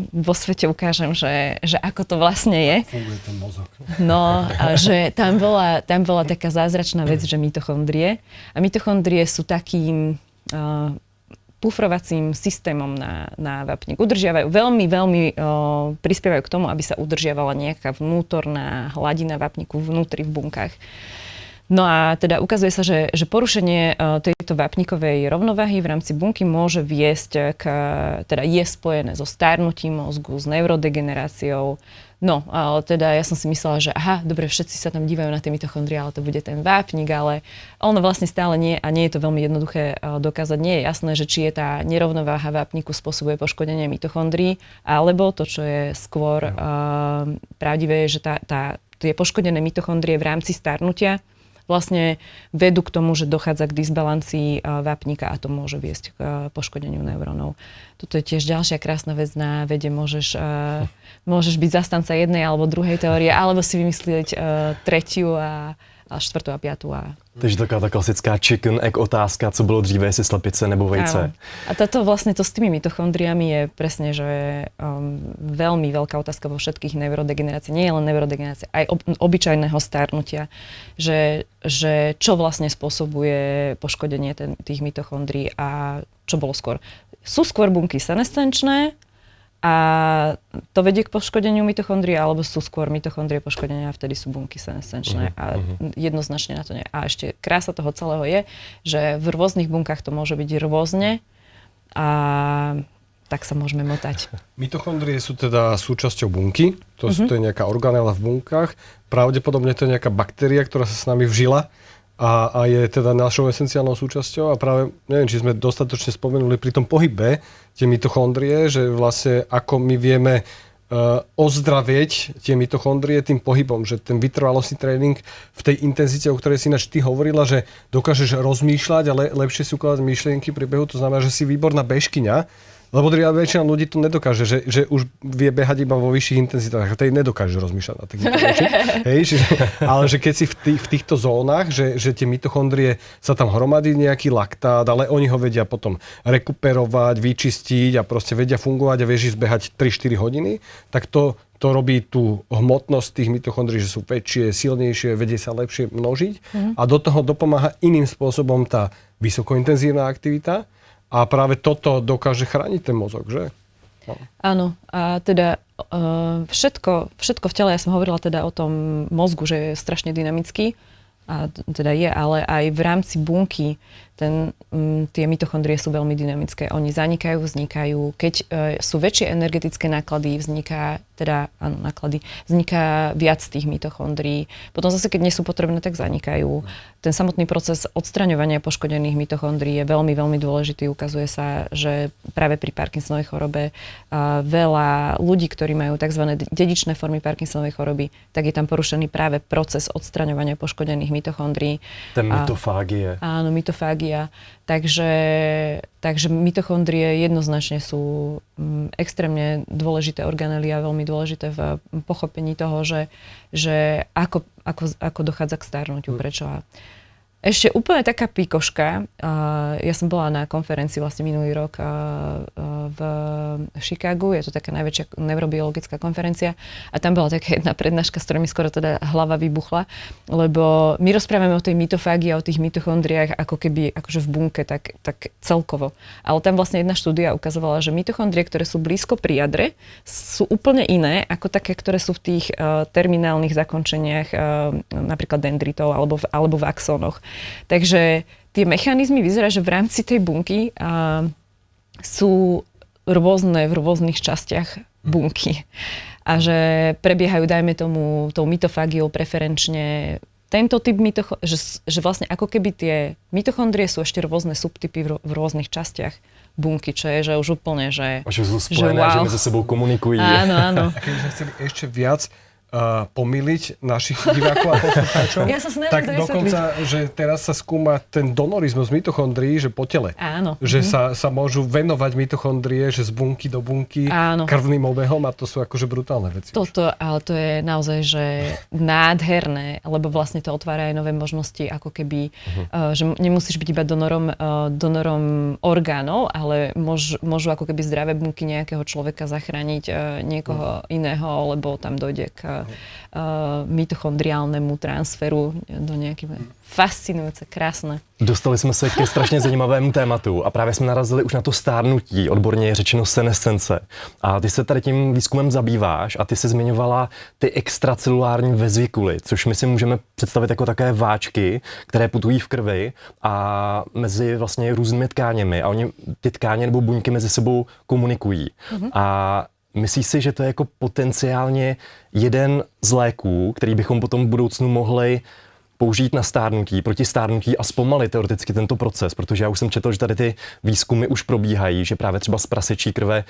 vo svete ukážem, že ako to vlastne je. Funguje ten mozog. No, a že tam bola taká zázračná vec, že mitochondrie. A mitochondrie sú takým pufrovacím systémom na vápnik. Udržiavajú, veľmi prispievajú k tomu, aby sa udržiavala nejaká vnútorná hladina vápniku vnútri v bunkách. No a teda ukazuje sa, že porušenie tejto vápnikovej rovnováhy v rámci bunky môže viesť teda je spojené so stárnutím mozgu, s neurodegeneráciou. No, ale teda ja som si myslela, že dobre, všetci sa tam dívajú na tie mitochondrie, ale to bude ten vápnik, ale ono vlastne stále nie a nie je to veľmi jednoduché dokázať. Nie je jasné, že či je tá nerovnováha vápniku spôsobuje poškodenie mitochondrií, alebo to, čo je skôr pravdivé, je, že tie poškodené mitochondrie v rámci starnutia vlastne vedú k tomu, že dochádza k disbalancii vápnika a to môže viesť k poškodeniu neurónov. Toto je tiež ďalšia krásna vec na vede. Môžeš byť zastanca jednej alebo druhej teórie, alebo si vymyslieť tretiu a štvrtú a piatú. Takže taková ta klasická chicken egg otázka, co bylo dříve, jestli slepice nebo vejce. Áno. A to vlastne to s tými mitochondriami je presne, že veľmi veľká otázka vo všetkých neurodegenerácií. Nie je len neurodegenerácia, aj obyčajného stárnutia. Že čo vlastne spôsobuje poškodenie tých mitochondrií a čo bolo skôr. Sú skôr bunky senescenčné, a to vedie k poškodeniu mitochondrií, alebo sú skôr mitochondrie poškodenia a vtedy sú bunky senescenčné. A jednoznačne na to nie. A ešte krása toho celého je, že v rôznych bunkách to môže byť rôzne a tak sa môžeme motať. Mitochondrie sú teda súčasťou bunky, to je nejaká organela v bunkách. Pravdepodobne to je nejaká baktéria, ktorá sa s nami vžila a je teda našou esenciálnou súčasťou a práve, neviem, či sme dostatočne spomenuli pri tom pohybe tie mitochondrie, že vlastne ako my vieme ozdravieť tie mitochondrie tým pohybom, že ten vytrvalostný tréning v tej intenzite, o ktorej si ináč ty hovorila, že dokážeš rozmýšľať, ale lepšie si ukladať myšlienky pri behu, to znamená, že si výborná bežkyňa. Lebo väčšina ľudí to nedokáže, že už vie behať iba vo vyšších intenzitách. Tej nedokáže rozmýšľať na takýchto veciach. Ale že keď si v týchto zónach, že tie mitochondrie sa tam hromadí nejaký laktát, ale oni ho vedia potom rekuperovať, vyčistiť a proste vedia fungovať a vieš ísť behať 3-4 hodiny, tak to robí tú hmotnosť tých mitochondrií, že sú väčšie, silnejšie, vedie sa lepšie množiť a do toho dopomáha iným spôsobom tá vysokointenzívna aktivita. A práve toto dokáže chrániť ten mozog, že? No. Áno, a teda všetko v tele, ja som hovorila teda o tom mozgu, že je strašne dynamický, a teda je, ale aj v rámci bunky tie mitochondrie sú veľmi dynamické. Oni zanikajú, vznikajú. Keď sú väčšie energetické náklady, vzniká viac tých mitochondrií. Potom zase, keď nie sú potrebné, tak zanikajú. Ten samotný proces odstraňovania poškodených mitochondrií je veľmi, veľmi dôležitý. Ukazuje sa, že práve pri Parkinsonovej chorobe veľa ľudí, ktorí majú tzv. Dedičné formy Parkinsonovej choroby, tak je tam porušený práve proces odstraňovania poškodených mitochondrií. Ten mitofágie. Áno, mitofágia. Takže mitochondrie jednoznačne sú extrémne dôležité organely a veľmi dôležité v pochopení toho, že ako dochádza k starnutiu, prečo. Ešte úplne taká pikoška. Ja som bola na konferencii vlastne minulý rok v Chicagu. Je to taká najväčšia neurobiologická konferencia. A tam bola taká jedna prednáška, s ktorou mi skoro teda hlava vybuchla. Lebo my rozprávame o tej mitofágii a o tých mitochondriách ako keby akože v bunke, tak celkovo. Ale tam vlastne jedna štúdia ukazovala, že mitochondrie, ktoré sú blízko pri jadre, sú úplne iné ako také, ktoré sú v tých terminálnych zakončeniach napríklad dendritov alebo v axónoch. Takže tie mechanizmy vyzerá, že v rámci tej bunky sú rôzne v rôznych častiach bunky. A že prebiehajú, dajme tomu, tou mitofágiou preferenčne tento typ že vlastne ako keby tie mitochondrie sú ešte rôzne subtypy v rôznych častiach bunky, čo je, že už úplne, že... A že sú spojené, že medzi sebou komunikujú. Áno, áno. A keby sme chceli ešte viac pomýliť našich divákov a poslucháčov, tak dokonca, že teraz sa skúma ten donorizmus mitochondrií, že po tele. Áno. Že sa môžu venovať mitochondrie, že z bunky do bunky, krvným obehom a to sú akože brutálne veci. Ale to je naozaj, že nádherné, lebo vlastne to otvára aj nové možnosti, ako keby, že nemusíš byť iba donorom orgánov, ale môžu ako keby zdravé bunky nejakého človeka zachrániť niekoho iného, lebo tam dojde k mitochondriálnemu transferu do nejaké fascinujúce, krásne. Dostali jsme se ke strašně zajímavému tématu a právě jsme narazili už na to stárnutí, odborně je řečeno senescence. A ty se tady tím výzkumem zabýváš a ty se zmiňovala ty extracelulární vezikuly, což my si můžeme představit jako také váčky, které putují v krvi a mezi vlastně různými tkáněmi a oni ty tkáně nebo buňky mezi sebou komunikují. A myslíš si, že to je jako potenciálně jeden z léků, který bychom potom v budoucnu mohli použít na stárnutí, proti stárnutí a zpomalit teoreticky tento proces, protože já už jsem četl, že tady ty výzkumy už probíhají, že právě třeba z prasečí krve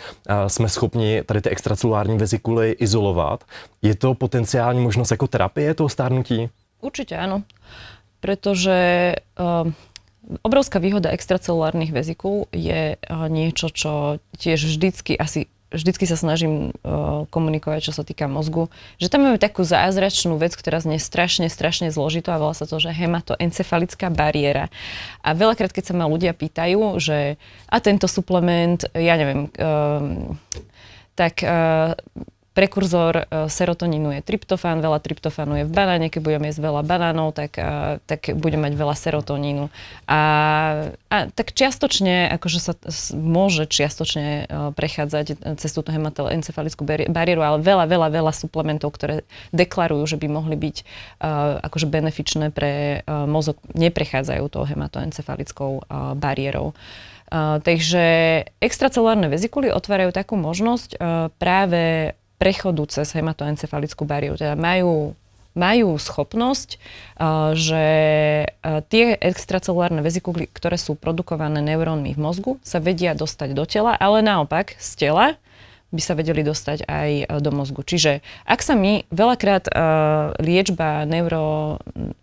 jsme schopni tady ty extracelulární vezikuly izolovat. Je to potenciální možnost jako terapie toho stárnutí? Určite áno, pretože obrovská výhoda extracelulárnych vezikúl je niečo, čo tiež vždycky sa snažím komunikovať, čo sa týka mozgu, že tam máme takú zázračnú vec, ktorá znie strašne zložito a volá sa to, že hematoencefalická bariéra. A veľakrát, keď sa ma ľudia pýtajú, že a tento suplement, ja neviem, prekurzor serotonínu je tryptofán, veľa tryptofánu je v banáne, keď budem jesť veľa banánov, tak budem mať veľa serotonínu. A tak čiastočne, akože sa môže čiastočne prechádzať cez túto hematoencefalickú bariéru, ale veľa suplementov, ktoré deklarujú, že by mohli byť akože benefičné pre mozog, neprechádzajú tou hematoencefalickou bariérou. Takže extracelulárne vezikuly otvárajú takú možnosť práve prechodu cez hematoencefalickú bariéru. Teda majú schopnosť, že tie extracelulárne vezikuly, ktoré sú produkované neurónmi v mozgu, sa vedia dostať do tela, ale naopak z tela by sa vedeli dostať aj do mozgu. Čiže ak sa my veľakrát liečba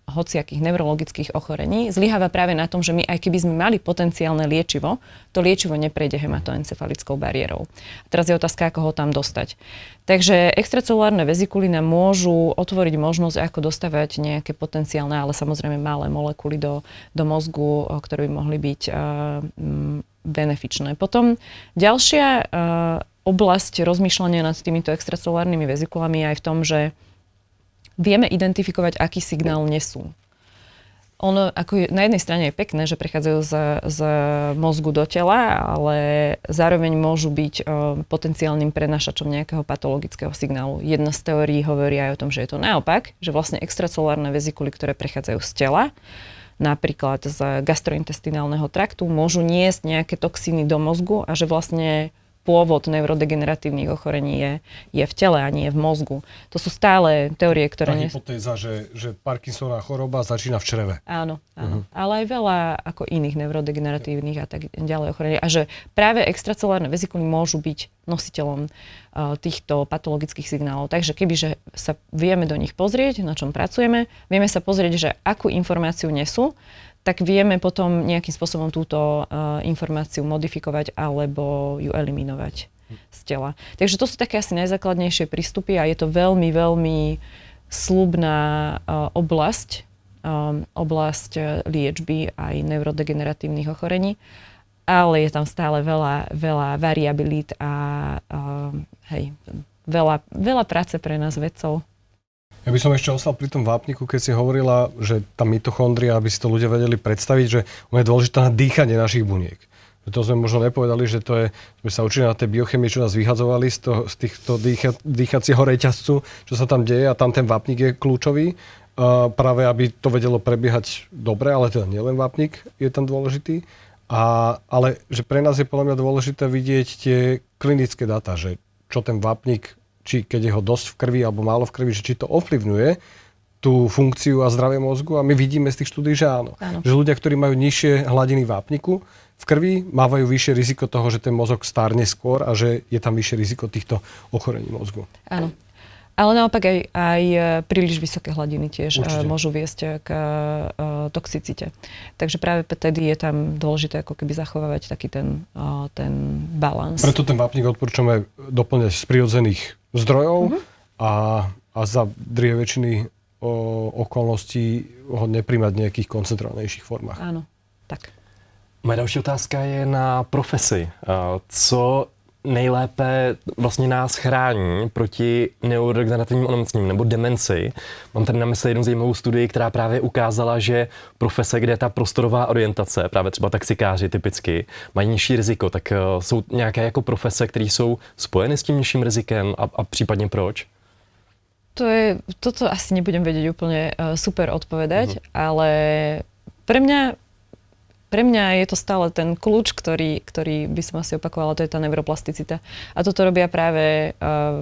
hociakých neurologických ochorení zlyháva práve na tom, že my aj keby sme mali potenciálne liečivo, to liečivo neprejde hematoencefalickou bariérou. A teraz je otázka, ako ho tam dostať. Takže extracelulárne vezikuly nám môžu otvoriť možnosť, ako dostávať nejaké potenciálne, ale samozrejme malé molekuly do mozgu, ktoré by mohli byť benefičné. Potom ďalšia oblasť rozmýšľania nad týmito extracelulárnymi vezikulami je aj v tom, že vieme identifikovať, aký signál nesú. Ono, na jednej strane je pekné, že prechádzajú z mozgu do tela, ale zároveň môžu byť potenciálnym prenášačom nejakého patologického signálu. Jedna z teórií hovorí aj o tom, že je to naopak, že vlastne extracelulárne vezikuly, ktoré prechádzajú z tela, napríklad z gastrointestinálneho traktu, môžu niesť nejaké toxíny do mozgu a že vlastne pôvod neurodegeneratívnych ochorení je v tele a nie v mozgu. To sú stále teórie, ktoré... Tá hypotéza, že Parkinsonová choroba začína v čreve. Áno. Ale aj veľa ako iných neurodegeneratívnych a tak ďalej ochorení. A že práve extracelulárne vezikuly môžu byť nositeľom týchto patologických signálov. Takže kebyže sa vieme do nich pozrieť, na čom pracujeme, vieme sa pozrieť, že akú informáciu nesú, tak vieme potom nejakým spôsobom túto informáciu modifikovať alebo ju eliminovať z tela. Takže to sú také asi najzákladnejšie prístupy a je to veľmi, veľmi sľubná oblasť liečby aj neurodegeneratívnych ochorení, ale je tam stále veľa variabilit a veľa práce pre nás vedcov. Ja by som ešte ostal pri tom vápniku, keď si hovorila, že tá mitochondria, aby si to ľudia vedeli predstaviť, že on je dôležitá na dýchanie našich buniek. To sme možno nepovedali, že to je, sme sa učili na tej biochemii, čo nás vyhadzovali z týchto dýchacieho reťazcu, čo sa tam deje a tam ten vápnik je kľúčový, práve aby to vedelo prebiehať dobre, ale teda nielen vápnik je tam dôležitý. Ale že pre nás je podľa mňa dôležité vidieť tie klinické dáta, že čo ten vápnik, či keď je ho dosť v krvi alebo málo v krvi, že či to ovplyvňuje tú funkciu a zdravie mozgu. A my vidíme z tých štúdií, že áno. Že ľudia, ktorí majú nižšie hladiny vápniku v krvi, mávajú vyššie riziko toho, že ten mozog stárne skôr a že je tam vyššie riziko týchto ochorení mozgu. Áno. Ale naopak aj príliš vysoké hladiny tiež môžu viesť k toxicite. Takže práve vtedy je tam dôležité ako keby zachovávať taký ten balans. Preto ten vápnik odporúčame doplňať z prirodzených zdrojov a za drvivej väčšiny okolností ho nepríjmať v nejakých koncentrovanejších formách. Áno, tak. Moje další otázka je na profesi. Co nejlépe vlastně nás chrání proti neurodegenerativním onemocněním nebo demenci. Mám tady na mysli jednu zajímavou studii, která právě ukázala, že profese, kde je ta prostorová orientace, právě třeba taxikáři typicky, mají nižší riziko, tak jsou nějaké jako profese, které jsou spojeny s tím nižším rizikem a případně proč? Toto asi nebudem vedieť úplne super odpovedať, ale pre mňa je to stále ten kľúč, ktorý by som asi opakovala, to je tá neuroplasticita. A toto robia práve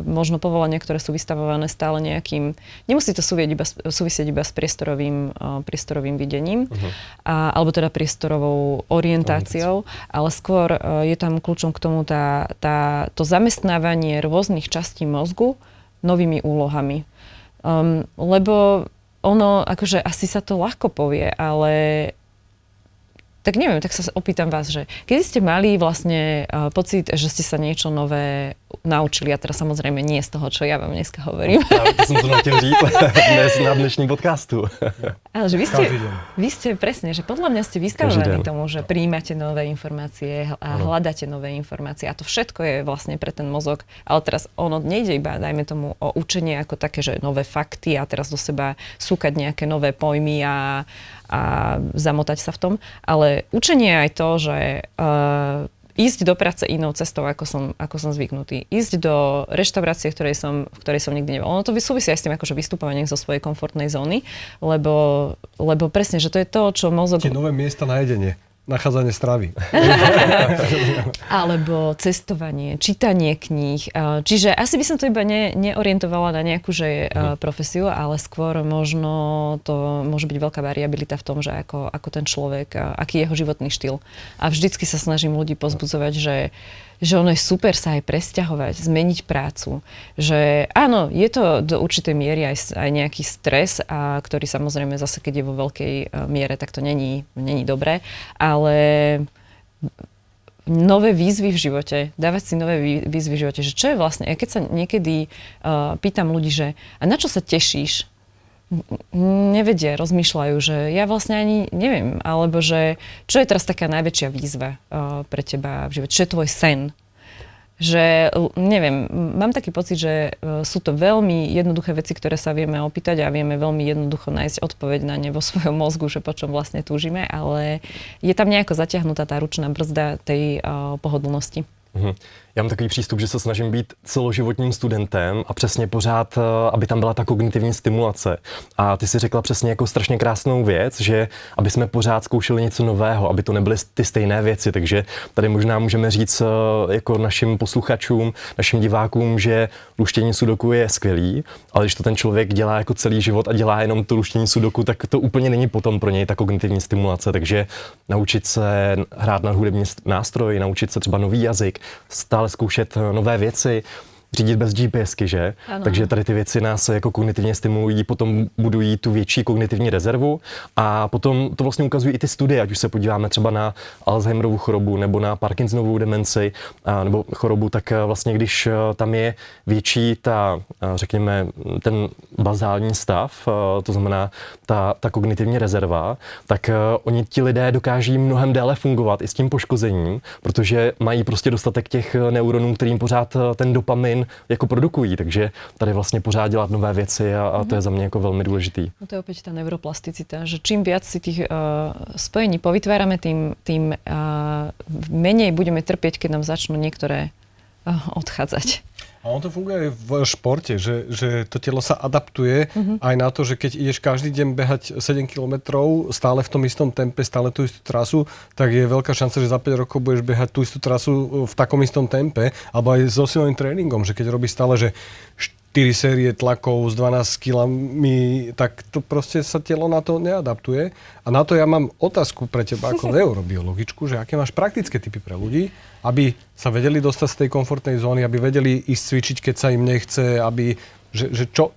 možno povolania, ktoré sú vystavované stále nejakým, nemusí to súvisieť iba s priestorovým videním, alebo teda priestorovou orientáciou, ale skôr je tam kľúčom k tomu to zamestnávanie rôznych častí mozgu novými úlohami. Lebo ono, akože asi sa to ľahko povie, ale tak neviem, tak sa opýtam vás, že kedy ste mali vlastne pocit, že ste sa niečo nové naučili, a teraz samozrejme nie z toho, čo ja vám dneska hovorím. To som to chtěl říct dnes na dnešním podcastu. Ale že vy ste presne, že podľa mňa ste vystavovaní tomu, že prijímate nové informácie a hľadáte nové informácie a to všetko je vlastne pre ten mozog. Ale teraz ono nejde iba, dajme tomu, o učenie ako také, že nové fakty a teraz do seba súkať nejaké nové pojmy a zamotať sa v tom. Ale učenie je aj to, že ísť do práce inou cestou, ako som zvyknutý. Ísť do reštaurácie, v ktorej som nikdy nebol. Ono to súvisí aj s tým akože vystupovaním zo svojej komfortnej zóny, lebo presne, že to je to, čo mozog... Tie nové miesta na jedenie. Nachádzanie stravy. Alebo cestovanie, čítanie kníh. Čiže asi by som to iba neorientovala na nejakú profesiu, ale skôr možno to môže byť veľká variabilita v tom, že ako ten človek, aký je jeho životný štýl. A vždycky sa snažím ľudí pozbudzovať, že ono je super sa aj presťahovať, zmeniť prácu. Že áno, je to do určitej miery aj nejaký stres, ktorý samozrejme zase, keď je vo veľkej miere, tak to není dobré. Ale nové výzvy v živote, dávať si nové výzvy v živote, že čo je vlastne, keď sa niekedy pýtam ľudí, že a na čo sa tešíš? Nevedia, rozmýšľajú, že ja vlastne ani neviem, alebo že čo je teraz taká najväčšia výzva pre teba v živote, čo je tvoj sen? Že, neviem, mám taký pocit, že sú to veľmi jednoduché veci, ktoré sa vieme opýtať a vieme veľmi jednoducho nájsť odpoveď na ne vo svojom mozgu, že po čom vlastne túžime, ale je tam nejako zatiahnutá tá ručná brzda tej pohodlnosti. Já mám takový přístup, že se snažím být celoživotním studentem a přesně pořád, aby tam byla ta kognitivní stimulace. A ty si řekla přesně jako strašně krásnou věc, že aby jsme pořád zkoušeli něco nového, aby to nebyly ty stejné věci. Takže tady možná můžeme říct jako našim posluchačům, našim divákům, že luštění sudoku je skvělý, ale když to ten člověk dělá jako celý život a dělá jenom to luštění sudoku, tak to úplně není potom pro něj ta kognitivní stimulace. Takže naučit se hrát na hudební nástroj, naučit se třeba nový jazyk, stále zkoušet nové věci, řídit bez GPSky, že? Ano. Takže tady ty věci nás jako kognitivně stimulují, potom budují tu větší kognitivní rezervu a potom to vlastně ukazují i ty studie, ať už se podíváme třeba na Alzheimerovu chorobu nebo na Parkinsonovu demenci nebo chorobu, tak vlastně když tam je větší řekněme, ten bazální stav, to znamená ta kognitivní rezerva, tak oni ti lidé dokáží mnohem déle fungovat i s tím poškozením, protože mají prostě dostatek těch neuronů, kterým pořád ten dopamin jako produkují, takže tady vlastně pořád dělat nové věci a to je za mě jako velmi důležitý. No to je opäť tá neuroplasticita, že čím viac si tých spojení povytvárame, tým menej budeme trpieť, keď nám začnú niektoré odchádzať. A on to funguje aj v športe, že to telo sa adaptuje aj na to, že keď ideš každý deň behať 7 kilometrov stále v tom istom tempe, stále tú istú trasu, tak je veľká šanca, že za 5 rokov budeš behať tú istú trasu v takom istom tempe, alebo aj so silovým tréningom, že keď robíš stále, že 4 série tlakov s 12 kilami, tak to proste sa telo na to neadaptuje. A na to ja mám otázku pre teba ako neurobiologičku, že aké máš praktické tipy pre ľudí, aby sa vedeli dostať z tej komfortnej zóny, aby vedeli ísť cvičiť, keď sa im nechce, aby, že čo,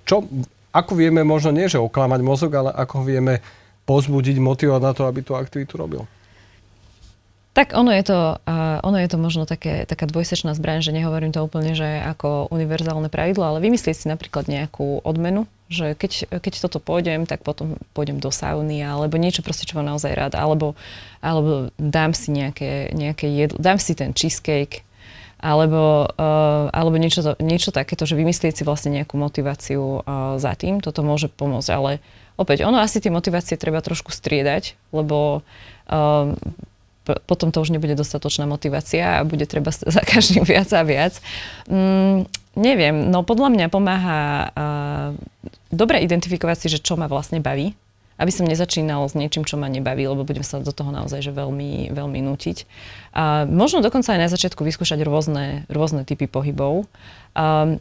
ako vieme možno nie, že oklamať mozog, ale ako ho vieme pozbudiť, motivovať na to, aby tú aktivitu robil. Tak ono je to možno taká dvojsečná zbraň, že nehovorím to úplne, že ako univerzálne pravidlo, ale vymyslieť si napríklad nejakú odmenu, že keď toto pôjdem, tak potom pôjdem do sauny, alebo niečo proste, čo mám naozaj rád, alebo dám si nejaké jedlo, dám si ten cheesecake, alebo niečo takéto, že vymyslieť si vlastne nejakú motiváciu za tým, toto môže pomôcť, ale opäť, ono asi tie motivácie treba trošku striedať, lebo potom to už nebude dostatočná motivácia a bude treba za každým viac a viac. Neviem, no podľa mňa pomáha dobre identifikovať si, že čo ma vlastne baví, aby som nezačínal s niečím, čo ma nebaví, lebo budem sa do toho naozaj že veľmi, veľmi nútiť. A možno dokonca aj na začiatku vyskúšať rôzne typy pohybov.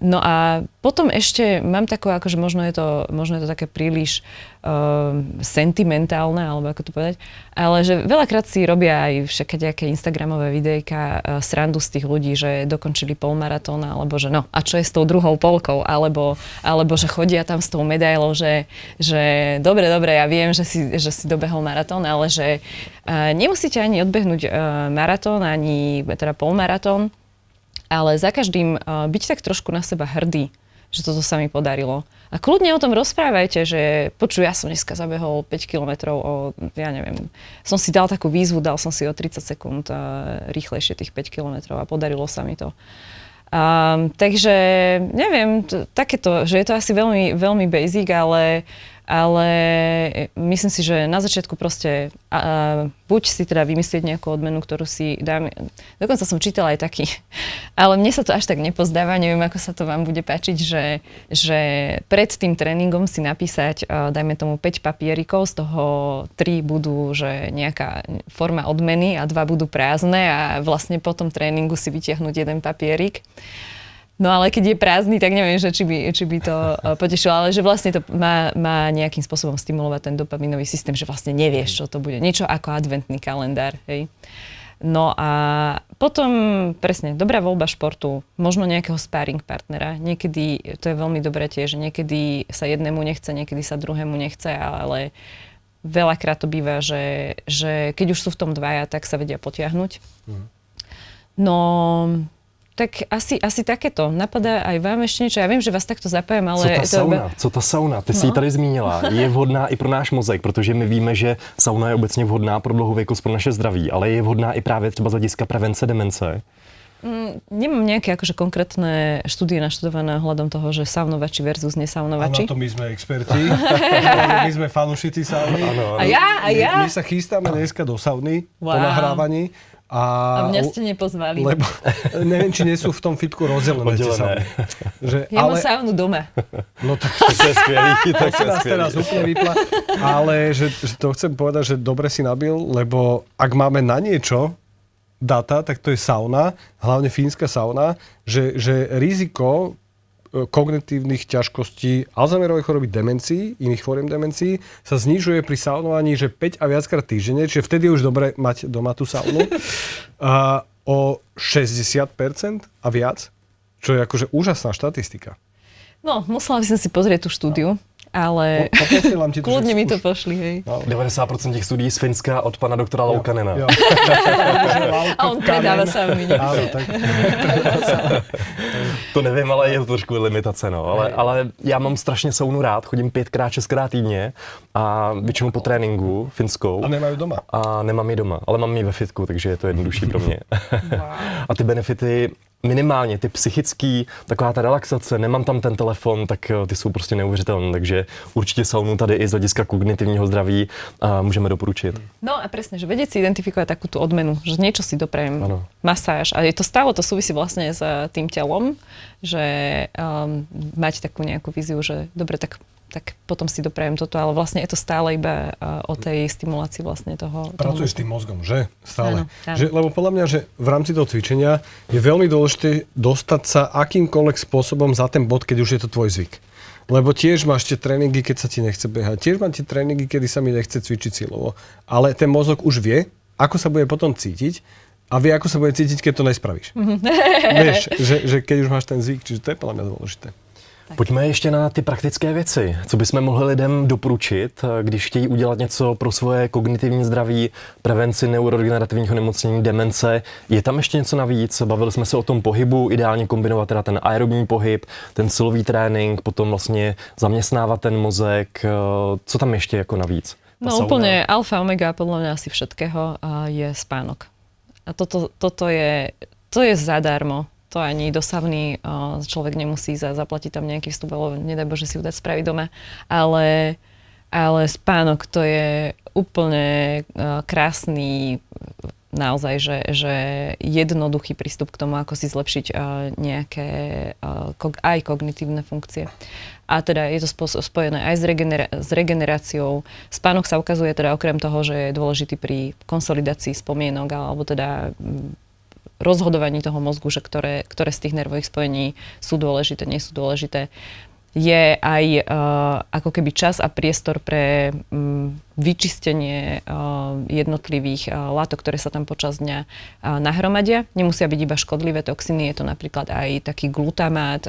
No a potom ešte mám takú, akože možno je to také príliš sentimentálne, alebo ako to povedať, ale že veľakrát si robia aj všakaďaké instagramové videjka srandu z tých ľudí, že dokončili polmaratón, alebo že no, a čo je s tou druhou polkou, alebo že chodia tam s tou medailou, že dobre, ja viem, že si dobehol maratón, ale že nemusíte ani odbehnúť maratón, ani teda polmaratón, ale za každým byť tak trošku na seba hrdý, že toto sa mi podarilo. A kľudne o tom rozprávajte, že ja som dneska zabehol 5 kilometrov ja neviem, som si dal takú výzvu, dal som si o 30 sekúnd rýchlejšie tých 5 kilometrov a podarilo sa mi to. Takže neviem, takéto, že je to asi veľmi, veľmi basic, ale myslím si, že na začiatku proste buď si teda vymyslieť nejakú odmenu, ktorú si dám. Dokonca som čítala aj taký, ale mne sa to až tak nepozdáva, neviem, ako sa to vám bude páčiť, že pred tým tréningom si napísať, dajme tomu 5 papierikov, z toho 3 budú, že nejaká forma odmeny a 2 budú prázdne a vlastne po tom tréningu si vytiahnuť jeden papierik. No ale keď je prázdny, tak neviem, že či by to potešilo, ale že vlastne to má nejakým spôsobom stimulovať ten dopaminový systém, že vlastne nevieš, čo to bude. Niečo ako adventný kalendár, hej. No a potom presne, dobrá voľba športu, možno nejakého sparring partnera. Niekedy, to je veľmi dobré tiež, niekedy sa jednému nechce, niekedy sa druhému nechce, ale veľakrát to býva, že keď už sú v tom dvaja, tak sa vedia potiahnuť. No... Tak asi takéto. Napadá aj vám ešte niečo? Já vím, že vás takto zapájam, ale... Co ta sauna? Ty jsi ji tady zmínila. Je vhodná i pro náš mozek, protože my víme, že sauna je obecně vhodná pro dlouhověkost, pro naše zdraví, ale je vhodná i právě třeba z hlediska prevence demence. Nemám nejaké akože konkrétne štúdie naštudované ohľadom toho, že saunovači versus nesaunovači. A na to my sme experti. My sme fanúšici sauny. A ja? My sa chystáme dneska do sauny po nahrávaní. A mňa ste nepozvali. Lebo neviem, či nie sú v tom fitku rozdelené tie sauny. Mám saunu doma. No tak to je skvělý. To si nás teraz úplne vypla. Ale že to chcem povedať, že dobre si nabil, lebo ak máme na niečo data, tak to je sauna, hlavne fínska sauna, že riziko kognitívnych ťažkostí, Alzheimerovej choroby, demencií, iných foriem demencií sa znižuje pri saunovaní, že 5 a viackrát týždenne, čiže vtedy je už dobre mať doma tú saunu, o 60% a viac, čo je akože úžasná štatistika. No, musela by som si pozrieť tú štúdiu. Ale kľudne mi to pošli, hej. No, 90% těch studií z Finska od pana doktora Laukanena. Jo. A on predáva sauny. Áno, tak. To nevím, ale je to trošku limitace, no. Ale já mám strašně saunu rád, chodím 5x, 6x týdně a většinou po tréninku finskou. A nemají doma. A nemám ji doma, ale mám ji ve fitku, takže je to jednodušší pro mě. A ty benefity minimálně, ty psychický, taková ta relaxace, nemám tam ten telefon, tak ty jsou prostě neuvěřitelné, takže určitě saunu tady i z hlediska kognitivního zdraví můžeme doporučit. No a presne, že vedieť si identifikovať takú tú odmenu, že niečo si doprajem, masáž a je to stále, to súvisí vlastne s tým telom, že mať takú nejakú víziu, že dobre, tak potom si doprajem toto, ale vlastne je to stále iba o tej stimulácii vlastne toho. Pracuješ s tým mozgom, že? Stále. Áno. Lebo podľa mňa, že v rámci toho cvičenia je veľmi dôležité dostať sa akýmkoľvek spôsobom za ten bod, keď už je to tvoj zvyk. Lebo tiež máš tie tréningy, keď sa ti nechce behať. Tiež mám tie tréningy, kedy sa mi nechce cvičiť silovo. Ale ten mozog už vie, ako sa bude potom cítiť a vie, ako sa bude cítiť, keď to nespravíš. Vieš, že keď už máš ten zvyk, čiže to je podľa mňa dôležité. Pojďme ještě na ty praktické věci. Co bychom mohli lidem doporučit, když chtějí udělat něco pro svoje kognitivní zdraví, prevenci neurodegenerativních onemocnění, demence? Je tam ještě něco navíc? Bavili jsme se o tom pohybu, ideálně kombinovat teda ten aerobní pohyb, ten silový trénink, potom vlastně zaměstnávat ten mozek. Co tam ještě jako navíc? No úplne alfa omega podľa mňa asi všetkého je spánok. A toto je to je zadarmo. To ani dosavný človek nemusí zaplatiť tam nejaký vstup, alebo nedaj Bože si udať spraviť doma. Ale spánok to je úplne krásny, naozaj, že jednoduchý prístup k tomu, ako si zlepšiť nejaké aj kognitívne funkcie. A teda je to spojené aj s regeneráciou. Spánok sa ukazuje teda okrem toho, že je dôležitý pri konsolidácii spomienok, alebo teda rozhodovaní toho mozgu, že ktoré z tých nervových spojení sú dôležité, nie sú dôležité. Je aj ako keby čas a priestor pre vyčistenie jednotlivých látok, ktoré sa tam počas dňa nahromadia. Nemusia byť iba škodlivé toxiny, je to napríklad aj taký glutamát,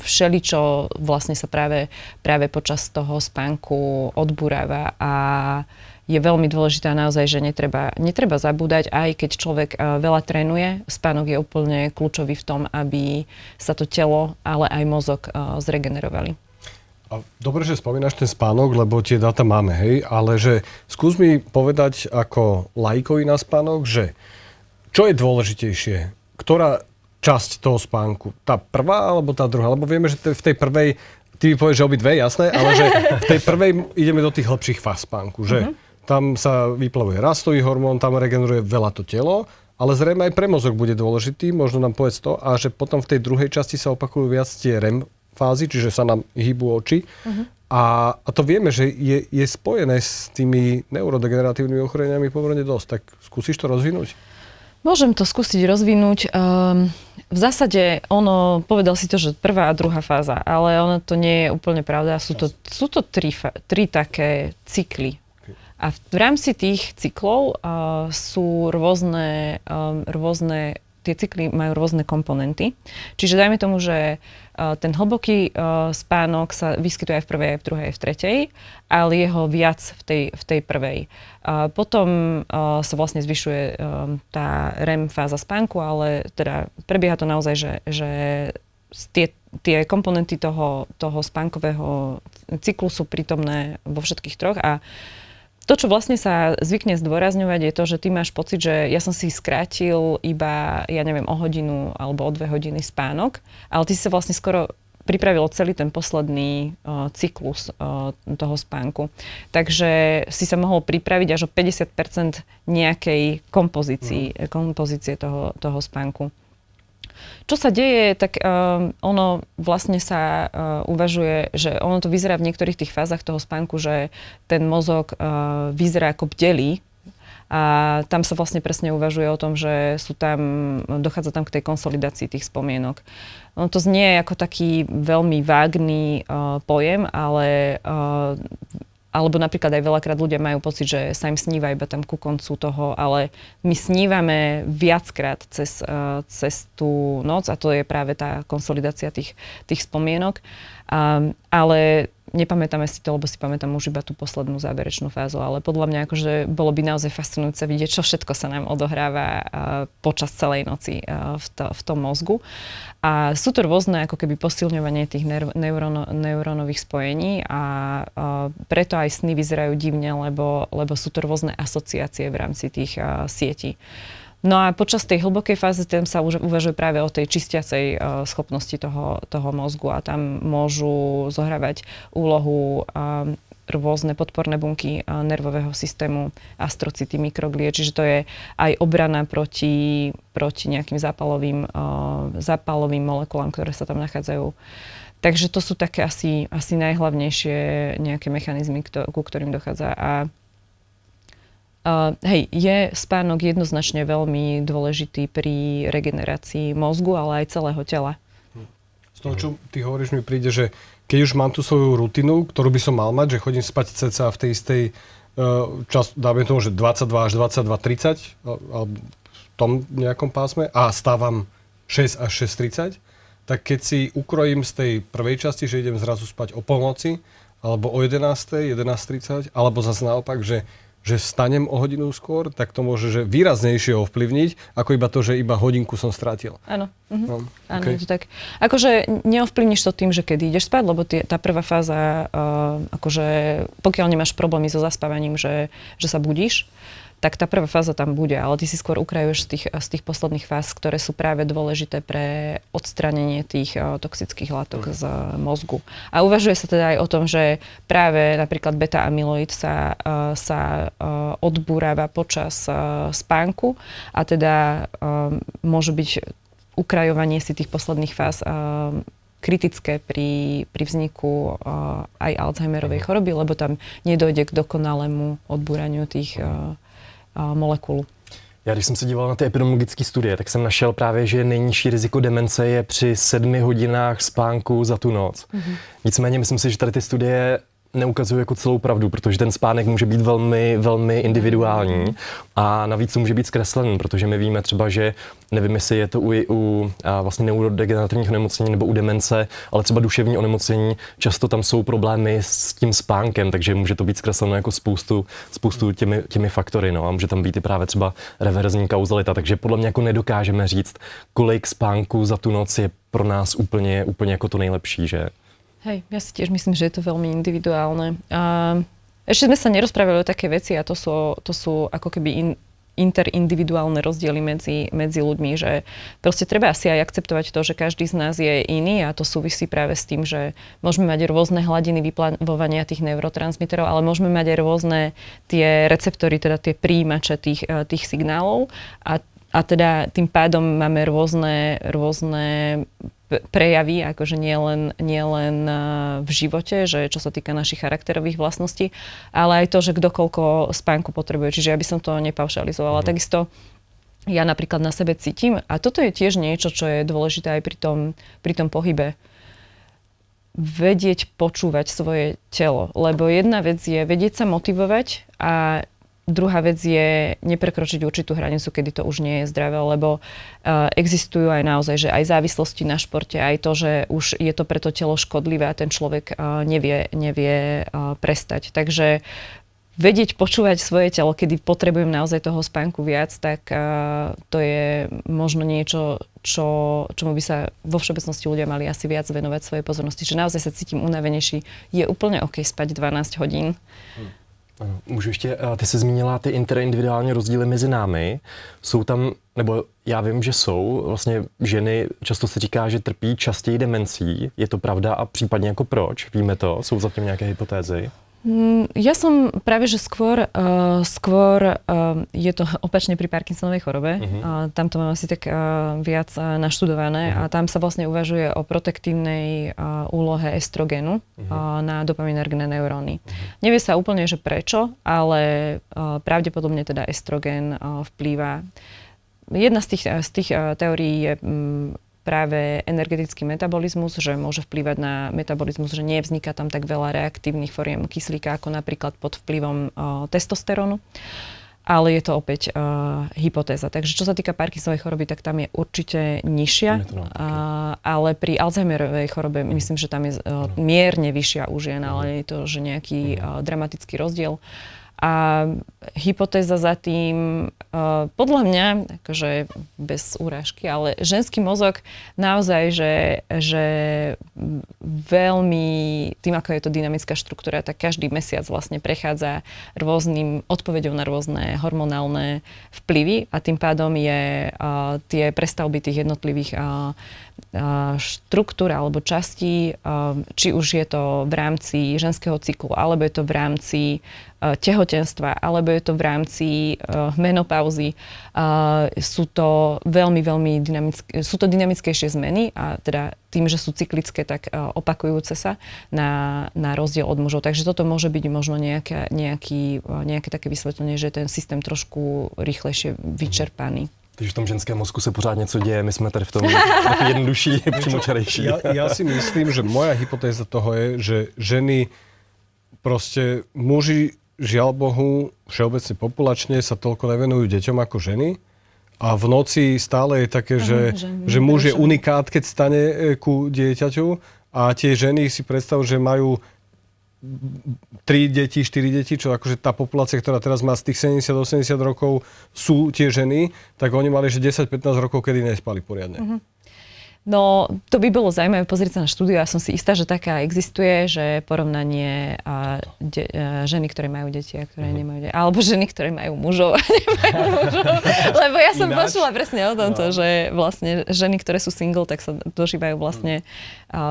všeličo vlastne sa práve počas toho spánku odburáva a je veľmi dôležité naozaj, že netreba zabúdať, aj keď človek veľa trénuje, spánok je úplne kľúčový v tom, aby sa to telo, ale aj mozog zregenerovali. A dobre, že spomínaš ten spánok, lebo tie dáta máme, hej, ale že skús mi povedať ako laikovi na spánok, že čo je dôležitejšie? Ktorá časť toho spánku? Tá prvá alebo tá druhá? Lebo vieme, že v tej prvej, ty mi povieš, že obidve, jasné, ale že v tej prvej ideme do tých hlbších fáz spánku, že tam sa vyplavuje rastový hormón, tam regeneruje veľa to telo, ale zrejme aj pre mozog bude dôležitý, možno nám povedz to, a že potom v tej druhej časti sa opakujú viac tie REM fázy, čiže sa nám hýbu oči. A to vieme, že je spojené s tými neurodegeneratívnymi ochoreniami pomerne dosť. Tak skúsiš to rozvinúť? Môžem to skúsiť rozvinúť. V zásade povedal si to, že prvá a druhá fáza, ale ono to nie je úplne pravda. Sú to tri také cykly. A v rámci tých cyklov sú rôzne, tie cykly majú rôzne komponenty. Čiže dajme tomu, že ten hlboký spánok sa vyskytuje aj v prvej, aj v druhej, aj v tretej, ale je ho viac v tej prvej. Potom sa vlastne zvyšuje tá REM fáza spánku, ale teda prebieha to naozaj, že tie komponenty toho spánkového cyklu sú prítomné vo všetkých troch a to, čo vlastne sa zvykne zdôrazňovať, je to, že ty máš pocit, že ja som si skrátil iba, o hodinu alebo o 2 hodiny spánok, ale ty si sa vlastne skoro pripravil celý ten posledný cyklus toho spánku. Takže si sa mohol pripraviť až o 50% nejakej kompozície toho spánku. Čo sa deje, tak ono vlastne sa uvažuje, že ono to vyzerá v niektorých tých fázach toho spánku, že ten mozog vyzerá ako bdelý a tam sa vlastne presne uvažuje o tom, že dochádza tam k tej konsolidácii tých spomienok. Ono to znie ako taký veľmi vágný pojem, alebo napríklad aj veľakrát ľudia majú pocit, že sa im sníva iba tam ku koncu toho, ale my snívame viackrát cez tú noc a to je práve tá konsolidácia tých spomienok. Ale nepamätáme si to, lebo si pamätám už iba tú poslednú záverečnú fázu, ale podľa mňa akože bolo by naozaj fascinujúce vidieť, čo všetko sa nám odohráva počas celej noci v tom mozgu. A sú to rôzne ako keby posilňovanie tých neurónových spojení a preto aj sny vyzerajú divne, lebo sú to rôzne asociácie v rámci tých sietí. No a počas tej hlbokej fázy tam sa uvažuje práve o tej čistiacej schopnosti toho mozgu a tam môžu zohrávať úlohu rôzne podporné bunky nervového systému, astrocity, mikroglie, čiže to je aj obrana proti nejakým zápalovým molekulám, ktoré sa tam nachádzajú. Takže to sú také asi najhlavnejšie nejaké mechanizmy, ku ktorým dochádza. Je spánok jednoznačne veľmi dôležitý pri regenerácii mozgu, ale aj celého tela. Z toho, čo ty hovoríš, mi príde, že keď už mám tú svoju rutinu, ktorú by som mal mať, že chodím spať cca v tej istej dáme tomu, že 22 až 22:30, alebo v tom nejakom pásme, a stávam 6 až 6:30, tak keď si ukrojím z tej prvej časti, že idem zrazu spať o polnoci, alebo o 11:00, 11:30, alebo zase naopak, že vstanem o hodinu skôr, tak to môže že výraznejšie ovplyvniť, ako iba to, že iba hodinku som stratil. Áno. No, áno, okay. Je to tak. Akože neovplyvníš to tým, že kedy ideš spať, lebo tá prvá fáza, akože pokiaľ nemáš problémy so zaspávaním, že sa budíš, tak tá prvá fáza tam bude, ale ty si skôr ukrajuješ z tých posledných fáz, ktoré sú práve dôležité pre odstránenie tých toxických látok z mozgu. A uvažuje sa teda aj o tom, že práve napríklad beta-amyloid sa odbúrava počas spánku a teda môže byť ukrajovanie si tých posledných fáz kritické pri vzniku aj Alzheimerovej choroby, lebo tam nedojde k dokonalému odbúraniu tých molekul. Já když jsem se díval na ty epidemiologické studie, tak jsem našel právě, že nejnižší riziko demence je při 7 hodinách spánku za tu noc. Nicméně myslím si, že tady ty studie neukazují jako celou pravdu, protože ten spánek může být velmi, velmi individuální a navíc může být zkreslený, protože my víme třeba, že nevím, jestli je to u vlastně neurodegenerativních onemocnění nebo u demence, ale třeba duševní onemocnění, často tam jsou problémy s tím spánkem, takže může to být zkresleno jako spoustu těmi faktory, no, a může tam být i právě třeba reverzní kauzalita, takže podle mě jako nedokážeme říct, kolik spánku za tu noc je pro nás úplně jako to nejlepší, že? Hej, ja si tiež myslím, že je to veľmi individuálne. A ešte sme sa nerozprávali o také veci a to sú ako keby interindividuálne rozdiely medzi ľuďmi, že proste treba asi aj akceptovať to, že každý z nás je iný a to súvisí práve s tým, že môžeme mať rôzne hladiny vyplavovania tých neurotransmiterov, ale môžeme mať aj rôzne tie receptory, teda tie príjimače tých signálov a teda tým pádom máme rôzne prejavy, akože nie len v živote, že čo sa týka našich charakterových vlastností, ale aj to, že kto koľko spánku potrebuje. Čiže ja by som to nepaušalizovala. Takisto ja napríklad na sebe cítim a toto je tiež niečo, čo je dôležité aj pri tom pohybe. Vedieť počúvať svoje telo, lebo jedna vec je vedieť sa motivovať a druhá vec je neprekročiť určitú hranicu, kedy to už nie je zdravé, lebo existujú aj naozaj, že aj závislosti na športe, aj to, že už je to pre to telo škodlivé a ten človek nevie prestať. Takže vedieť počúvať svoje telo, kedy potrebujem naozaj toho spánku viac, tak to je možno niečo, čomu by sa vo všeobecnosti ľudia mali asi viac venovať svojej pozornosti. Že naozaj sa cítim unavenejší. Je úplne OK spať 12 hodín. Ano, můžu ještě, ty jsi zmínila ty interindividuální rozdíly mezi námi. Jsou tam, nebo já vím, že jsou vlastně ženy, často se říká, že trpí častěji demencí. Je to pravda a případně jako proč? Víme to? Jsou zatím nějaké hypotézy? Ja som práve, že skôr je to opačne pri Parkinsonovej chorobe. Tam to mám asi tak viac naštudované a tam sa vlastne uvažuje o protektívnej úlohe estrogenu na dopaminergné neuróny. Nevie sa úplne, že prečo, ale pravdepodobne teda estrogen vplýva. Jedna z tých teórií je práve energetický metabolizmus, že môže vplývať na metabolizmus, že nevzniká tam tak veľa reaktívnych foriem kyslíka, ako napríklad pod vplyvom testosterónu. Ale je to opäť hypotéza. Takže čo sa týka Parkinsonovej choroby, tak tam je určite nižšia. Ale pri Alzheimerovej chorobe myslím, že tam je mierne vyššia u žien, ale je to že nejaký dramatický rozdiel. A hypotéza za tým, podľa mňa, akože bez úrážky, ale ženský mozog naozaj, že veľmi, tým ako je to dynamická štruktúra, tak každý mesiac vlastne prechádza rôznym odpoveďou na rôzne hormonálne vplyvy a tým pádom je tie prestavby tých jednotlivých štruktúr alebo častí, či už je to v rámci ženského cyklu, alebo je to v rámci tehotenstva, alebo je to v rámci menopauzy. Sú to veľmi dynamické, sú to dynamickejšie zmeny a teda tým, že sú cyklické, tak opakujúce sa na rozdiel od mužov. Takže toto môže byť možno nejaké také vysvetlenie, že je ten systém trošku rýchlejšie vyčerpaný. Takže v tom ženském mozku se pořád něco děje, my jsme tady v tom taky jednodušší, přímočarejší. Ja si myslím, že moja hypotéza toho je, že ženy, proste muži, žiaľ Bohu, všeobecne populačne sa toľko nevenujú deťom ako ženy. A v noci stále je také, že muž je unikát, keď stane ku dieťaťu. A tie ženy si predstavujú, že majú 3 deti, 4 deti, čo akože tá populácia, ktorá teraz má z tých 70-80 rokov, sú tie ženy, tak oni mali, že 10-15 rokov, kedy nespali poriadne. No, to by bolo zaujímavé pozrieť sa na štúdiu. Ja som si istá, že taká existuje, že porovnanie ženy, ktoré majú deti a ktoré nemajú deti. Alebo ženy, ktoré majú mužov a nemajú mužov. Lebo ja som počula presne o tomto, že vlastne ženy, ktoré sú single, tak sa dožívajú vlastne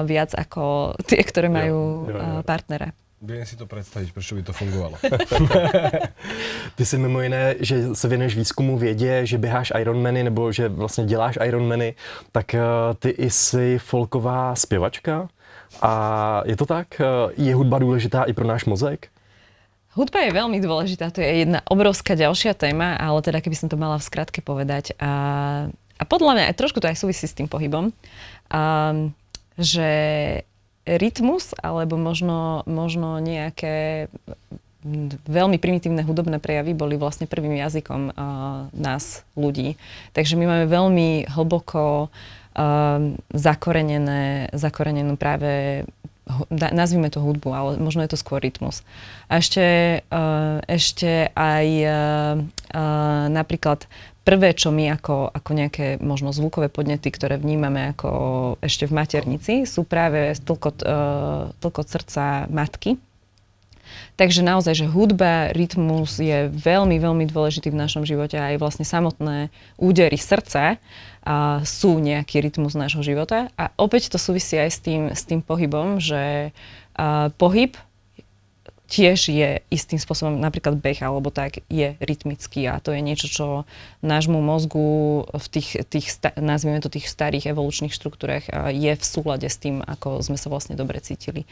viac ako tie, ktoré majú partnera. Viem si to predstaviť, prečo by to fungovalo. Ty si mimo jiné, že se věnuješ výzkumu, vědě, že běháš Ironmany nebo že vlastně děláš Ironmany, tak ty i jsi folková zpěvačka a je to tak? Je hudba důležitá i pro náš mozek? Hudba je veľmi dôležitá, to je jedna obrovská ďalšia téma, ale teda keby som to mala v skratke povedať. A podľa mňa aj trošku to aj súvisí s tým pohybom, že rytmus, alebo možno nejaké veľmi primitívne hudobné prejavy boli vlastne prvým jazykom nás, ľudí. Takže my máme veľmi hlboko zakorenenú práve, nazvime to hudbu, ale možno je to skôr rytmus. A ešte aj napríklad prvé, čo my ako nejaké možno zvukové podnety, ktoré vnímame ako ešte v maternici, sú práve tlkot srdca matky. Takže naozaj, že hudba, rytmus je veľmi, veľmi dôležitý v našom živote a aj vlastne samotné údery srdca sú nejaký rytmus nášho života. A opäť to súvisí aj s tým pohybom, že pohyb tiež je istým spôsobom, napríklad beh alebo tak, je rytmický a to je niečo, čo nášmu mozgu v nazvime to tých starých evolučných štruktúrach je v súlade s tým, ako sme sa vlastne dobre cítili.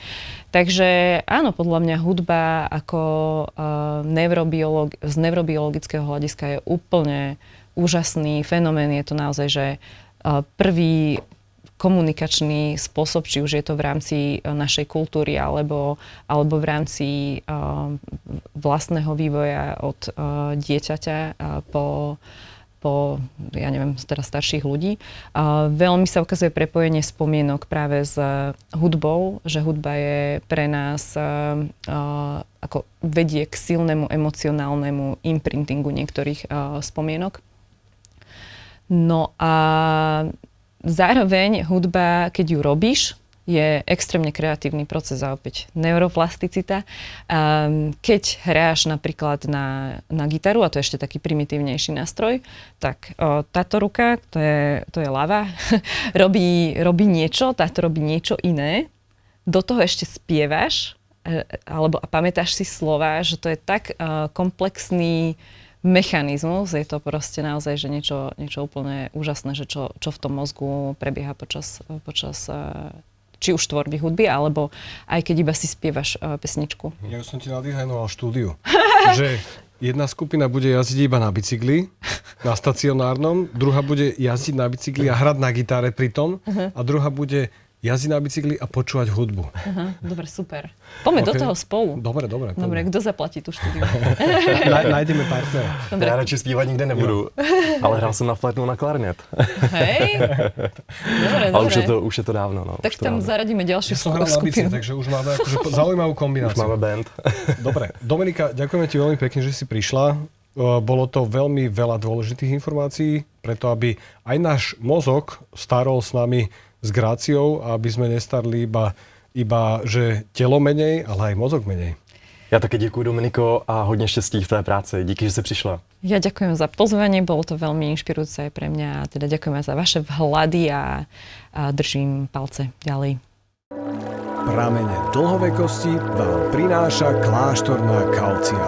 Takže áno, podľa mňa hudba ako z neurobiologického hľadiska je úplne úžasný fenomén. Je to naozaj, že prvý komunikačný spôsob, či už je to v rámci našej kultúry alebo v rámci vlastného vývoja od dieťaťa po ja neviem, teraz starších ľudí. Veľmi sa ukazuje prepojenie spomienok práve s hudbou, že hudba je pre nás ako vedie k silnému emocionálnemu imprintingu niektorých spomienok. No a zároveň hudba, keď ju robíš, je extrémne kreatívny proces a opäť neuroplasticita. Keď hráš napríklad na gitaru, a to je ešte taký primitívnejší nástroj, tak táto ruka, to je ľava, robí niečo, táto robí niečo iné. Do toho ešte spievaš, alebo pamätáš si slova, že to je tak komplexný mechanizmus, je to proste naozaj, že niečo úplne úžasné, že čo v tom mozgu prebieha počas či už tvorby hudby, alebo aj keď iba si spievaš pesničku. Ja už som ti nadizajnoval štúdiu, že jedna skupina bude jazdiť iba na bicykli, na stacionárnom, druhá bude jazdiť na bicykli a hrať na gitare pritom, a druhá bude jazdiť na bicykli a počúvať hudbu. Dobre, super. Poďme do toho spolu. Dobre. Dobre, kto zaplatí tú štúdiu? Nájdeme partnera. Já radši zpívat nikde nebudu, ale hrál jsem na flétnu na klarnet. Hej. Dobre. Ale už je to dávno. No. Tak tam zaradíme ďalšiu Ja som hral na bici, takže už máme akože zaujímavú kombináciu. Už máme band. Dobre. Dominika, ďakujeme ti veľmi pekne, že si prišla. Bolo to veľmi veľa dôležitých informácií, preto aby aj náš mozog starol s nami s gráciou, aby sme nestarli iba že telo menej, ale aj mozog menej. Já taky děkuji, Dominiko, a hodně štěstí v té práci. Díky, že jsi přišla. Ja ďakujem za pozvanie, bolo to veľmi inšpirujúce aj pre mňa a teda ďakujem aj za vaše vhľady a držím palce ďalej. Pramene dlhovekosti vám prináša kláštorná Kalcia.